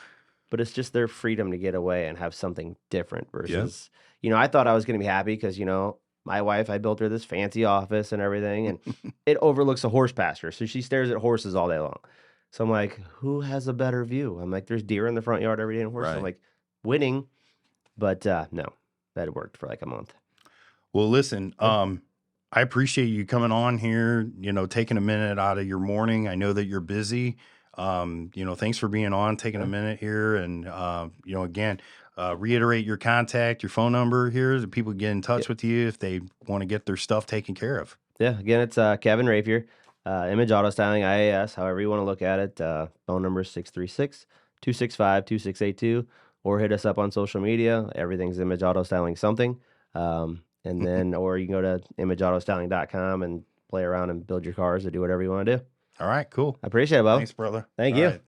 but it's just their freedom to get away and have something different versus, I thought I was going to be happy because, my wife, I built her this fancy office and everything, and it overlooks a horse pasture. So she stares at horses all day long. So I'm like, who has a better view? I'm like, there's deer in the front yard every day and horses. I'm Right. like, winning. But no, that worked for like a month. Well, listen, Yeah. I appreciate you coming on here, taking a minute out of your morning. I know that you're busy. Thanks for being on, taking a Yeah. minute here. And, again, reiterate your contact, your phone number here so people get in touch Yeah. with you if they want to get their stuff taken care of. Yeah, again, it's Kevin Refior, Image Auto Styling, IAS, however you want to look at it. Phone number is 636-265-2682, or hit us up on social media. Everything's Image Auto Styling something. And then, or you can go to imageautostyling.com and play around and build your cars or do whatever you want to do. All right, cool. I appreciate it, Bob. Thanks, brother. Thank All you. right.